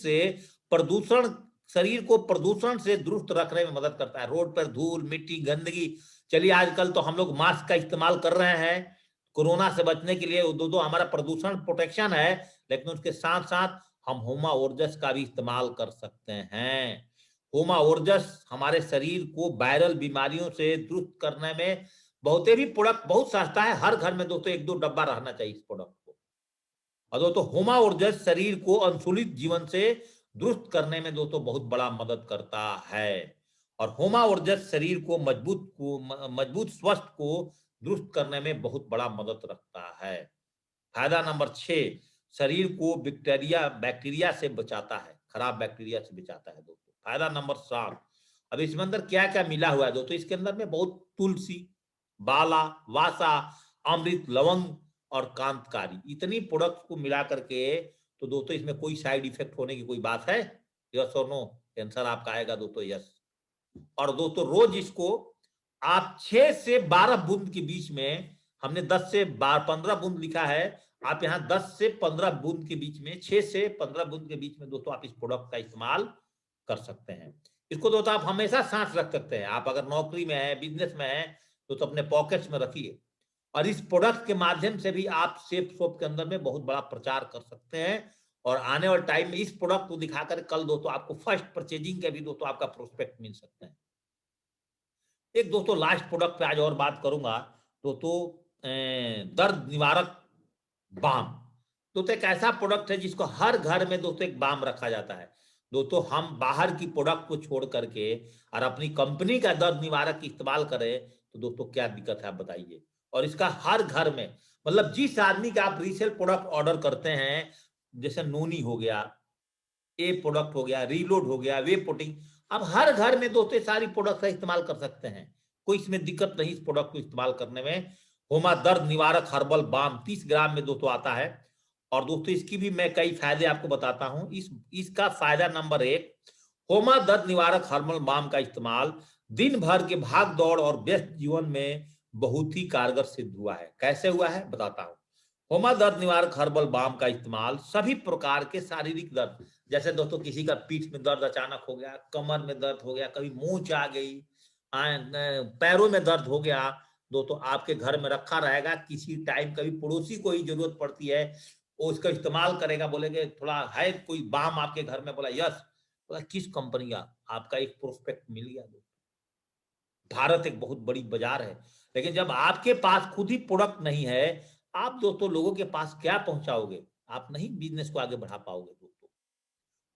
को प्रदूषण से दुरुस्त रखने में मदद करता है। रोड पर धूल, मिट्टी, गंदगी, चलिए आजकल तो हम लोग मास्क का इस्तेमाल कर रहे हैं कोरोना से बचने के लिए, दो हमारा प्रदूषण प्रोटेक्शन है, लेकिन उसके साथ साथ हम होमा ओरजस का भी इस्तेमाल कर सकते हैं। होमा ओरजस हमारे शरीर को वायरल बीमारियों से दुरुस्त करने में भी प्रोडक्ट बहुत सस्ता है। हर घर में दोस्तों 1-2 डब्बा रहना चाहिए इस प्रोडक्ट को। और दोस्तों होमा ओरजस शरीर को अनुकूलित जीवन से दुरुस्त करने में दोस्तों बहुत बड़ा मदद करता है। और होमा ओरजस शरीर को मजबूत स्वस्थ को दुरुस्त करने में बहुत बड़ा मदद रखता है। फायदा नंबर 6, शरीर को बैक्टीरिया से बचाता है, खराब बैक्टीरिया से बचाता है दोस्तों। फायदा नंबर 7, अब इसमें अंदर क्या क्या मिला हुआ है दोस्तों, इसके अंदर में बहुत तुलसी, बाला, वासा, अमृत, लवंग और कांतकारी, इतनी प्रोडक्ट्स को मिला करके, तो दोस्तों इसमें कोई साइड इफेक्ट होने की कोई बात है? यस और नो? आंसर आपका आएगा दोस्तों यस। और दोस्तों रोज इसको आप 6 से 12 बूंद के बीच में, हमने 10 से 15 बूंद लिखा है, आप यहाँ 10 से 15 बूंद के बीच में, 6 से 15 बूंद के बीच में दोस्तों आप इस प्रोडक्ट का इस्तेमाल कर सकते हैं। इसको दोस्तों आप हमेशा साथ रख सकते हैं। आप अगर नौकरी में है, बिजनेस में है, तो अपने पॉकेट्स में रखिए। और इस प्रोडक्ट के माध्यम से भी आप सेफ शॉप के अंदर में बहुत बड़ा प्रचार कर सकते हैं। और आने वाले टाइम में इस प्रोडक्ट को दिखाकर कल दोस्तों आपको फर्स्ट परचेजिंग के भी दोस्तों आपका प्रोस्पेक्ट मिल सकते हैं। एक दोस्तों लास्ट प्रोडक्ट पे आज और बात करूंगा दोस्तों, दर्द निवारक बाम। दोस्तों एक ऐसा प्रोडक्ट है जिसको हर घर में दोस्तों एक बाम रखा जाता है। दोस्तों हम बाहर की प्रोडक्ट को छोड़ करके और अपनी कंपनी का दर्द निवारक इस्तेमाल करें तो दोस्तों क्या दिक्कत है आप बताइए। और इसका हर घर में, मतलब जिस आदमी का आप रीसेल प्रोडक्ट ऑर्डर करते हैं, जैसे नोनी हो गया, ए प्रोडक्ट हो गया, रीलोड हो गया, वे पुटिंग, अब हर घर में दोस्तों सारी प्रोडक्ट का इस्तेमाल कर सकते हैं। कोई इसमें दिक्कत नहीं इस प्रोडक्ट को इस्तेमाल करने में। होमा दर्द निवारक हर्बल बाम 30 ग्राम में दोस्तों आता है। और दोस्तों इसकी भी मैं कई फायदे आपको बताता हूं। इसका फायदा नंबर 1, होमा दर्द निवारक हर्बल बाम का इस्तेमाल दिन भर के भाग दौड़ और व्यस्त जीवन में बहुत ही कारगर सिद्ध हुआ है। कैसे हुआ है बताता हूं। होमा दर्द निवारक हर्बल बाम का इस्तेमाल सभी प्रकार के शारीरिक दर्द, जैसे दोस्तों किसी का पीठ में दर्द अचानक हो गया, कमर में दर्द हो गया, कभी मूंछ आ गई, पैरों में दर्द हो गया, दोस्तों आपके घर में रखा रहेगा। किसी टाइम कभी पड़ोसी को ही जरूरत पड़ती है, वो इसका इस्तेमाल करेगा, बोलेंगे थोड़ा है कोई बाम आपके घर में, बोला यस, बोला किस कंपनी का, आपका एक प्रोस्पेक्ट मिल गया। भारत एक बहुत बड़ी बाजार है, लेकिन जब आपके पास खुद ही प्रोडक्ट नहीं है, आप दोस्तों लोगों के पास क्या पहुंचाओगे? आप नहीं बिजनेस को आगे बढ़ा पाओगे दोस्तों।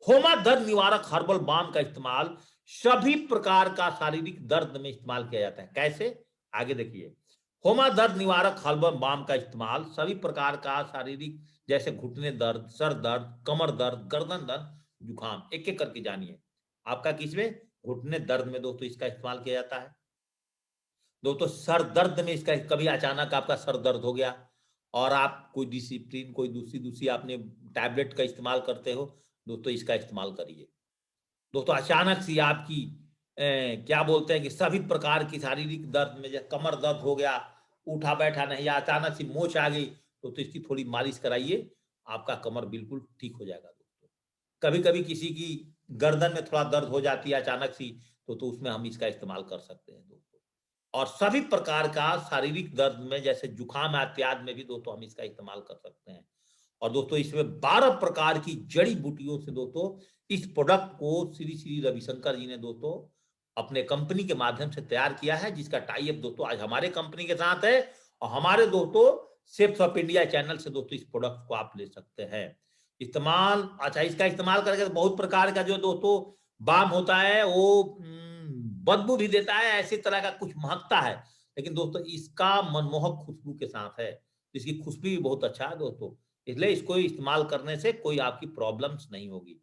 होमा दर्द निवारक हर्बल बाम का इस्तेमाल सभी प्रकार का शारीरिक दर्द में इस्तेमाल किया जाता है। कैसे? आगे देखिए। होमा दर्द निवारक हर्बल बाम का इस्तेमाल सभी प्रकार का शारीरिक, जैसे घुटने दर्द, सर दर्द, कमर दर्द, गर्दन दर्द, जुकाम, एक एक करके जानिए। आपका किसमें? घुटने दर्द में दोस्तों इसका इस्तेमाल किया जाता है। दोस्तों सर दर्द में इसका, कभी अचानक आपका सर दर्द हो गया और आप कोई डिसिप्लिन, कोई दूसरी आपने टैबलेट का इस्तेमाल करते हो, दोस्तों इसका इस्तेमाल करिए। दोस्तों अचानक से आपकी क्या बोलते हैं कि सभी प्रकार की शारीरिक दर्द में, जैसे कमर दर्द हो गया, उठा बैठा नहीं, या अचानक से मोच आ गई, तो इसकी थोड़ी मालिश कराइए, आपका कमर बिल्कुल ठीक हो जाएगा दोस्तों। कभी कभी किसी की गर्दन में थोड़ा दर्द हो जाती है अचानक सी, तो उसमें हम इसका इस्तेमाल कर सकते हैं दोस्तों। और सभी प्रकार का शारीरिक दर्द में, जैसे जुकाम इत्यादि में भी दोस्तों हम इसका इस्तेमाल कर सकते हैं। और दोस्तों इसमें 12 प्रकार की जड़ी बूटियों से दोस्तों इस प्रोडक्ट को श्री श्री रविशंकर जी ने दोस्तों अपने कंपनी के माध्यम से तैयार किया है, जिसका टाई अप दोस्तों आज हमारे कंपनी के साथ है। और हमारे दोस्तों शेफ्स ऑफ इंडिया चैनल से दोस्तों इस प्रोडक्ट को आप ले सकते हैं इस्तेमाल। अच्छा, इसका इस्तेमाल करके बहुत प्रकार का जो दोस्तों बाम होता है वो बदबू भी देता है, ऐसी तरह का कुछ महकता है, लेकिन दोस्तों इसका मनमोहक खुशबू के साथ है, इसकी खुशबू भी बहुत अच्छा है दोस्तों, इसलिए इसको इस्तेमाल करने से कोई आपकी प्रॉब्लम्स नहीं होगी।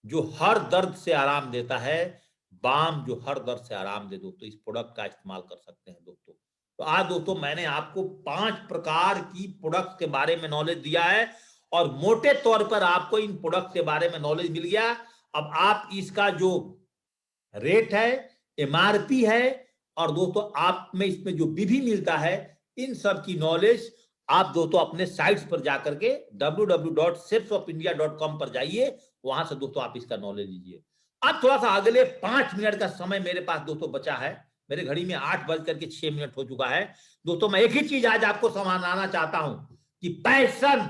जो हर दर्द से आराम देता है, बाम जो हर दर्द से आराम दे दोस्तों, इस प्रोडक्ट का इस्तेमाल कर सकते हैं दोस्तों। तो आज दोस्तों मैंने आपको 5 प्रकार की प्रोडक्ट के बारे में नॉलेज दिया है और मोटे तौर पर आपको इन प्रोडक्ट के बारे में नॉलेज मिल गया। अब आप इसका जो रेट है, एमआरपी है और दोस्तों आप में इसमें जो विधि मिलता है, इन सब की नॉलेज आप दोस्तों अपने साइट्स पर जाकर के www.shapesofIndia.com पर जाइए, वहां से दोस्तों आप इसका नॉलेज लीजिए। अब थोड़ा सा अगले 5 मिनट का समय मेरे पास दोस्तों बचा है। मेरे घड़ी में 8:06 हो चुका है। दोस्तों मैं एक ही चीज आज आपको समझाना चाहता हूं कि पैशन,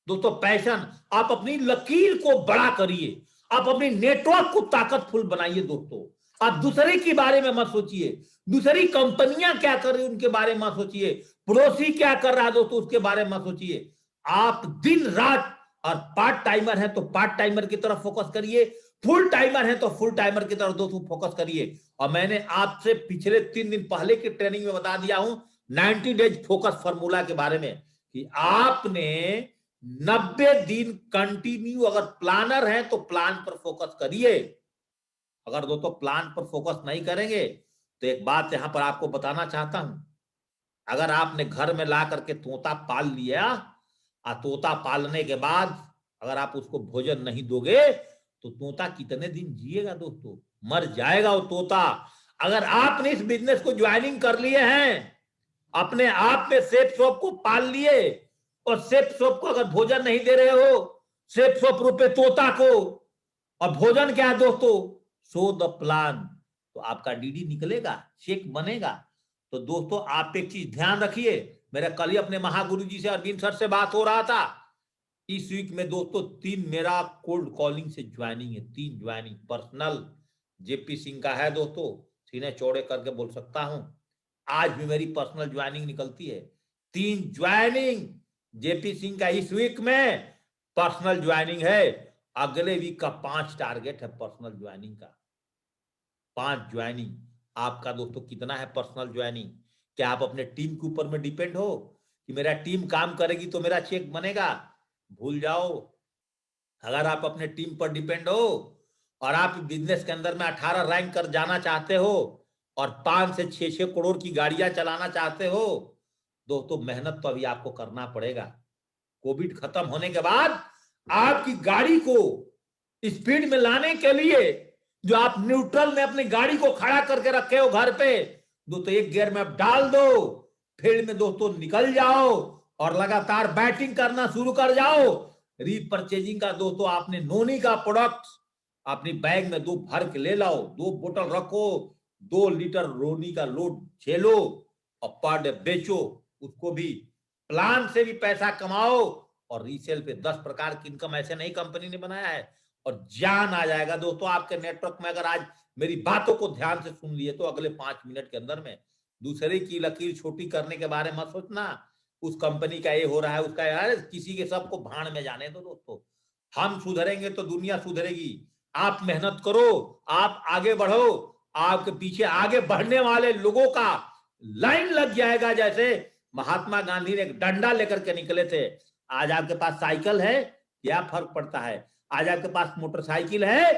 दोस्तों पैशन, आप अपनी लकीर को बड़ा करिए, आप अपनी नेटवर्क को ताकतफुल बनाइए दोस्तों। आप दूसरे के बारे में मत सोचिए, दूसरी कंपनियां क्या कर रही है उनके बारे में मत सोचिए, पड़ोसी क्या कर रहा है दोस्तों उसके बारे में मत सोचिए। आप दिन रात, और पार्ट टाइमर है तो पार्ट टाइमर की तरफ फोकस करिए, फुल टाइमर है तो फुल टाइमर की तरफ दोस्तों फोकस करिए। और मैंने आपसे पिछले 3 दिन पहले की ट्रेनिंग में बता दिया हूं 90 डेज फोकस फॉर्मूला के बारे में, कि आपने 90 दिन कंटिन्यू, अगर प्लानर है तो प्लान पर फोकस करिए। अगर दोस्तों प्लान पर फोकस नहीं करेंगे तो एक बात यहां पर आपको बताना चाहता हूं, अगर आपने घर में ला करके तोता पाल लिया और तोता पालने के बाद अगर आप उसको भोजन नहीं दोगे तो तोता कितने दिन जिएगा दोस्तों, मर जाएगा वो तोता। अगर आपने इस बिजनेस को ज्वाइनिंग कर लिए हैं, अपने आप में सेफ शॉप को पाल लिए और सेफ शॉप को अगर भोजन नहीं दे रहे हो, सेफ शॉप रुपए तोता को, और भोजन क्या है दोस्तों, सो द प्लान, तो आपका डीडी निकलेगा, चेक बनेगा। तो दोस्तों आप एक चीज ध्यान रखिए, मेरा कल ही अपने महागुरु जी से अरविंद सर से बात हो रहा था, इस वीक में दोस्तों 3 मेरा कोल्ड कॉलिंग से ज्वाइनिंग है, 3 ज्वाइनिंग पर्सनल जेपी सिंह का है दोस्तों, सीने चौड़े करके बोल सकता हूं, आज भी मेरी पर्सनल ज्वाइनिंग निकलती है। 3 ज्वाइनिंग जेपी सिंह का इस वीक में पर्सनल ज्वाइनिंग है, अगले वीक का 5 टारगेट है पर्सनल ज्वाइनिंग का। 5 ज्वाइनिंग आपका दोस्तों कितना है पर्सनल ज्वाइनिंग? क्या आप अपने टीम के ऊपर में डिपेंड हो कि मेरा टीम काम करेगी तो मेरा चेक बनेगा? भूल जाओ। अगर आप अपने टीम पर डिपेंड हो और आप बिजनेस के अंदर में 18 रैंक कर जाना चाहते हो और 5 से 6 करोड़ की गाड़ियां चलाना चाहते हो, दोस्तों मेहनत तो अभी आपको करना पड़ेगा। कोविड खत्म होने के बाद आपकी गाड़ी को स्पीड में लाने के लिए जो आप न्यूट्रल में अपनी गाड़ी को खड़ा करके रखे हो घर पे, दोस्तों एक गियर में आप डाल दो, फील्ड में दोस्तों निकल जाओ और लगातार बैटिंग करना शुरू कर जाओ। रीपरचेजिंग का दोस्तों आपने नोनी का प्रोडक्ट अपनी बैग में 2 भर के ले लाओ, 2 बोतल रखो, 2 लीटर रोनी का लोड झेलो और पर डे बेचो, उसको भी प्लान से भी पैसा कमाओ और रीसेल पे 10 प्रकार की इनकम ऐसे नहीं कंपनी ने बनाया है, और जान आ जाएगा दोस्तों आपके नेटवर्क में। अगर आज मेरी बातों को ध्यान से सुन लिए तो अगले 5 मिनट के अंदर में दूसरे की लकीर छोटी करने के बारे में मत सोचना, उस कंपनी का ये हो रहा है उसका, यार किसी के सबको भाड़ में जाने दो दोस्तों। हम सुधरेंगे तो दुनिया सुधरेगी। आप मेहनत करो, आप आगे बढ़ो, आपके पीछे आगे बढ़ने वाले लोगों का लाइन लग जाएगा। जैसे महात्मा गांधी ने एक डंडा लेकर के निकले थे, आज आपके पास साइकिल है, क्या फर्क पड़ता है? आज आपके पास मोटरसाइकिल है,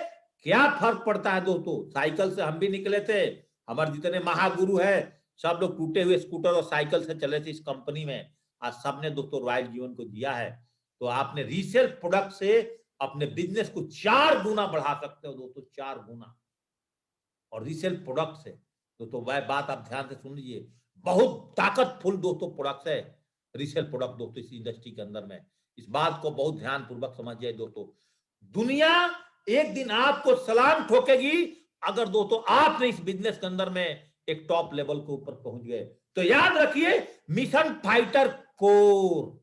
क्या फर्क पड़ता है दोस्तों? साइकिल से हम भी निकले थे, हमारे जितने महागुरु है सब लोग टूटे हुए स्कूटर और साइकिल से चले थे इस कंपनी में, आज सबने दोस्तों रॉयल जीवन को दिया है। तो आपने रीसेल प्रोडक्ट से अपने बिजनेस को 4 गुना बढ़ा सकते हो दोस्तों, 4 गुना। और रीसेल प्रोडक्ट से दोस्तों वह बात आप ध्यान से सुन लीजिए, बहुत ताकतफुल दोस्तों प्रोडक्ट है रीसेल प्रोडक्ट दोस्तों इस इंडस्ट्री के अंदर में। इस बात को बहुत ध्यान पूर्वक समझिए दोस्तों, दुनिया एक दिन आपको सलाम ठोकेगी अगर दोस्तों आपने इस बिजनेस के अंदर में एक टॉप लेवल के ऊपर पहुंच गए। तो याद रखिए, मिशन फाइटर कोर।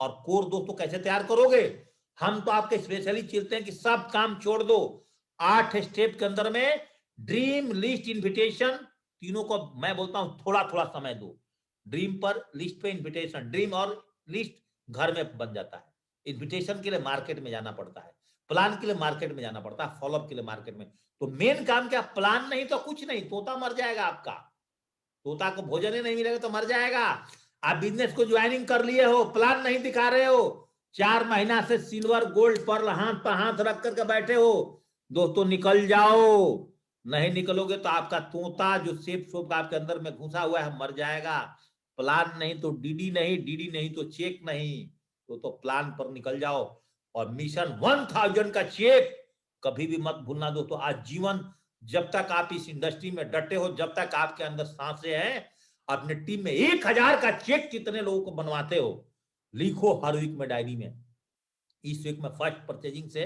और कोर दोस्तों कैसे तैयार करोगे? हम तो आपके स्पेशली चलते हैं कि सब काम छोड़ दो, 8 स्टेप के अंदर में ड्रीम, लिस्ट, इन्विटेशन, तीनों को मैं बोलता हूं थोड़ा थोड़ा समय दो। ड्रीम पर, लिस्ट पे इन्विटेशन, ड्रीम और लिस्ट घर में बन जाता है, इन्विटेशन के लिए मार्केट में जाना पड़ता है, प्लान के लिए मार्केट में जाना पड़ता है, फॉलोअप के लिए मार्केट में। तो मेन काम क्या? प्लान नहीं तो कुछ नहीं, तोता मर जाएगा आपका, तोता को भोजन ही नहीं मिलेगा तो मर जाएगा। आप बिजनेस को ज्वाइनिंग कर लिए हो, प्लान नहीं दिखा रहे हो, 4 महीना से सिल्वर गोल्ड पर हाथ पर हाथ रख करके बैठे हो दोस्तों, निकल जाओ। नहीं निकलोगे तो आपका तोता जो सेफ सोप आपके अंदर में घुसा हुआ है मर जाएगा। प्लान नहीं तो डीडी नहीं, डीडी नहीं तो चेक नहीं, तो प्लान पर निकल जाओ। और मिशन 1000 का चेक कभी भी मत भूलना दोस्तों। आज जीवन जब तक आप इस इंडस्ट्री में डटे हो, जब तक आपके अंदर सांसें हैं, अपने टीम में 1000 का चेक कितने लोगों को बनवाते हो, लिखो हर वीक में डायरी में। इस वीक में फर्स्ट परचेजिंग से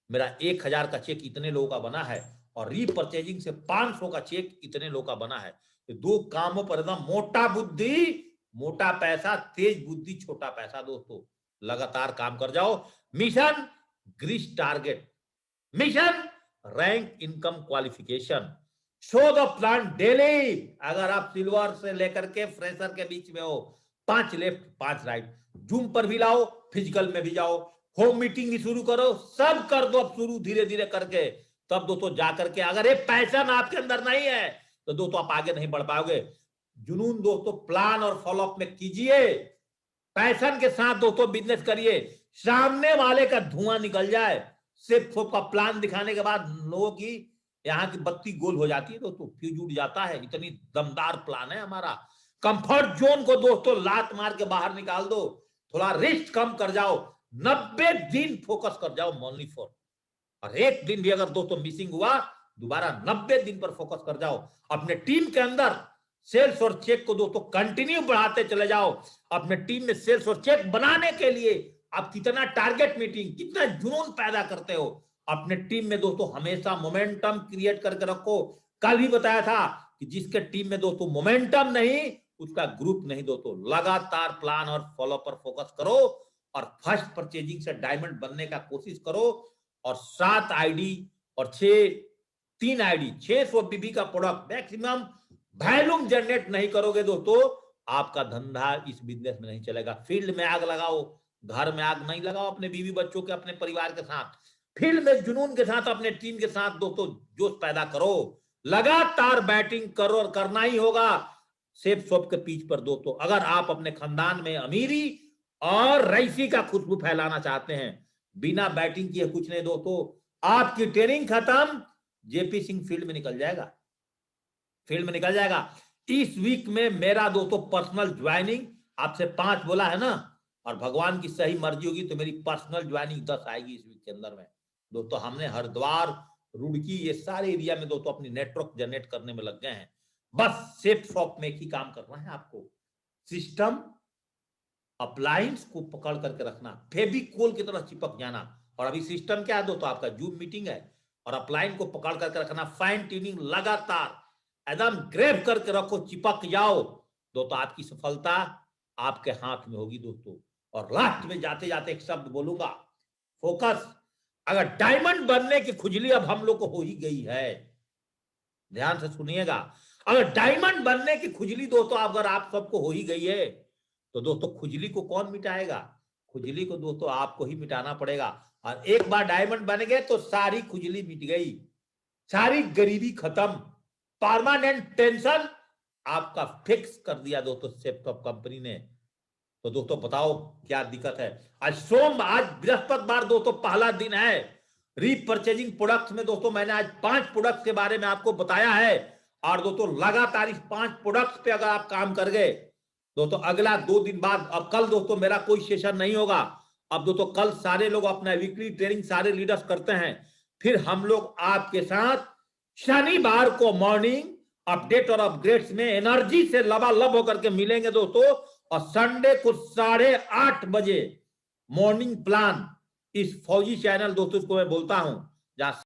मेरा 1000 का चेक इतने लोगों का बना है, और रीपरचेजिंग से 500 का चेक इतने लोगों का बना है। तो 2 कामों पर एकदम मोटा बुद्धि मोटा पैसा, तेज बुद्धि छोटा पैसा दोस्तों। लगातार काम कर जाओ। Mission grease target, mission rank income qualification, show the plan daily. अगर आप सिल्वर से लेकर के फ्रेशर के बीच में हो, 5 लेफ्ट 5 राइट, जूम पर भी लाओ, फिजिकल में भी जाओ, होम मीटिंग भी शुरू करो, सब कर दो अब शुरू धीरे धीरे करके। तब दोस्तों जाकर के, अगर ये पैशन आपके अंदर नहीं है तो दोस्तों आप आगे नहीं बढ़ पाओगे। जुनून दोस्तों प्लान और फॉलोअप में कीजिए, पैशन के साथ दोस्तों बिजनेस करिए, सामने वाले का धुआं निकल जाए। सिर्फ का प्लान दिखाने के बाद लोगों की यहाँ की बत्ती गोल हो जाती है दोस्तों, फ्यूज उड़ जाता है। इतनी दमदार प्लान है हमारा। कंफर्ट जोन को दोस्तों लात मार के बाहर निकाल दो, थोड़ा रिस्क कम कर जाओ, 90 दिन फोकस कर जाओ ओनली फॉर। और एक दिन भी अगर दोस्तों मिसिंग हुआ, दोबारा 90 दिन पर फोकस कर जाओ। अपने टीम के अंदर सेल्स और चेक को दोस्तों कंटिन्यू बढ़ाते चले जाओ। अपने टीम में सेल्स और चेक बनाने के लिए आप कितना टारगेट मीटिंग, कितना जुनून पैदा करते हो। अपने टीम में दोस्तों हमेशा मोमेंटम क्रिएट करके रखो। कल भी बताया था कि जिसके टीम में दोस्तों मोमेंटम नहीं, उसका ग्रुप नहीं दोस्तों। लगातार प्लान और फॉलो पर फोकस करो, और फर्स्ट परचेजिंग से डायमंड बनने का कोशिश करो। और 7 आईडी और 3 आईडी 600 बीबी का प्रोडक्ट मैक्सिमम वैल्यूम जनरेट नहीं करोगे दोस्तों, आपका धंधा इस बिजनेस में नहीं चलेगा। फील्ड में आग लगाओ, घर में आग नहीं लगाओ अपने बीवी बच्चों के, अपने परिवार के साथ। फील्ड में जुनून के साथ अपने टीम के साथ दोस्तों जोश पैदा करो। लगातार बैटिंग करो, और करना ही होगा सेफ शॉप के पिच पर दोस्तों। अगर आप अपने खानदान में अमीरी और रईसी का खुशबू फैलाना चाहते हैं, बिना बैटिंग किए कुछ नहीं दोस्तों। आपकी ट्रेनिंग खत्म, जेपी सिंह फील्ड में निकल जाएगा, फील्ड में निकल जाएगा। इस वीक में मेरा दोस्तों पर्सनल ज्वाइनिंग, आपसे 5 बोला है ना, और भगवान की सही मर्जी होगी तो मेरी पर्सनल ज्वाइनिंग 10 आएगी इस वीक के अंदर में दोस्तों। हमने हरिद्वार, रुड़की, ये सारे एरिया में दोस्तों अपनी नेटवर्क जनरेट करने में लग गए हैं। बस सेफ शॉप में ही काम करना है आपको। सिस्टम अप्लायंस को पकड़ करके रखना, फेविकोल की तरह चिपक जाना। और अभी सिस्टम क्या है दोस्तों, आपका जूम मीटिंग है, और अप्लायंस को पकड़ करके रखना। फाइन ट्यूनिंग लगातार एकदम ग्रेब करके रखो, चिपक जाओ दोस्तों। आपकी सफलता आपके हाथ में होगी दोस्तों। और लास्ट में जाते जाते एक शब्द बोलूंगा, फोकस। अगर डायमंड बनने की खुजली अब हम लोग को हो ही गई है, ध्यान से सुनिएगा। अगर डायमंड बनने की खुजली दोस्तों अगर आप सबको हो ही गई है, तो दोस्तों खुजली को कौन मिटाएगा? खुजली को दोस्तों आपको ही मिटाना पड़ेगा। और एक बार डायमंड बन गए तो सारी खुजली मिट गई, सारी गरीबी खत्म, परमानेंट टेंशन आपका फिक्स कर दिया दोस्तों सेफ्टॉप कंपनी ने। तो दोस्तों बताओ क्या दिक्कत है? आज बृहस्पतिवार दोस्तों पहला दिन है रीपरचेजिंग प्रोडक्ट्स में दोस्तों। मैंने आज 5 प्रोडक्ट्स के बारे में आपको बताया है, और दोस्तों लगातार इस 5 प्रोडक्ट्स पे अगर आप काम कर गए दोस्तों, अगला 2 दिन बाद, अब कल दोस्तों मेरा कोई सेशन नहीं होगा। अब दोस्तों कल सारे लोग अपना वीकली ट्रेनिंग सारे लीडर्स करते हैं, फिर हम लोग आपके साथ शनिवार को मॉर्निंग अपडेट और अपग्रेड्स में एनर्जी से लबालब होकर के मिलेंगे दोस्तों। और संडे को 8:30 बजे मॉर्निंग प्लान, इस फौजी चैनल दोस्तों को मैं बोलता हूं, जहां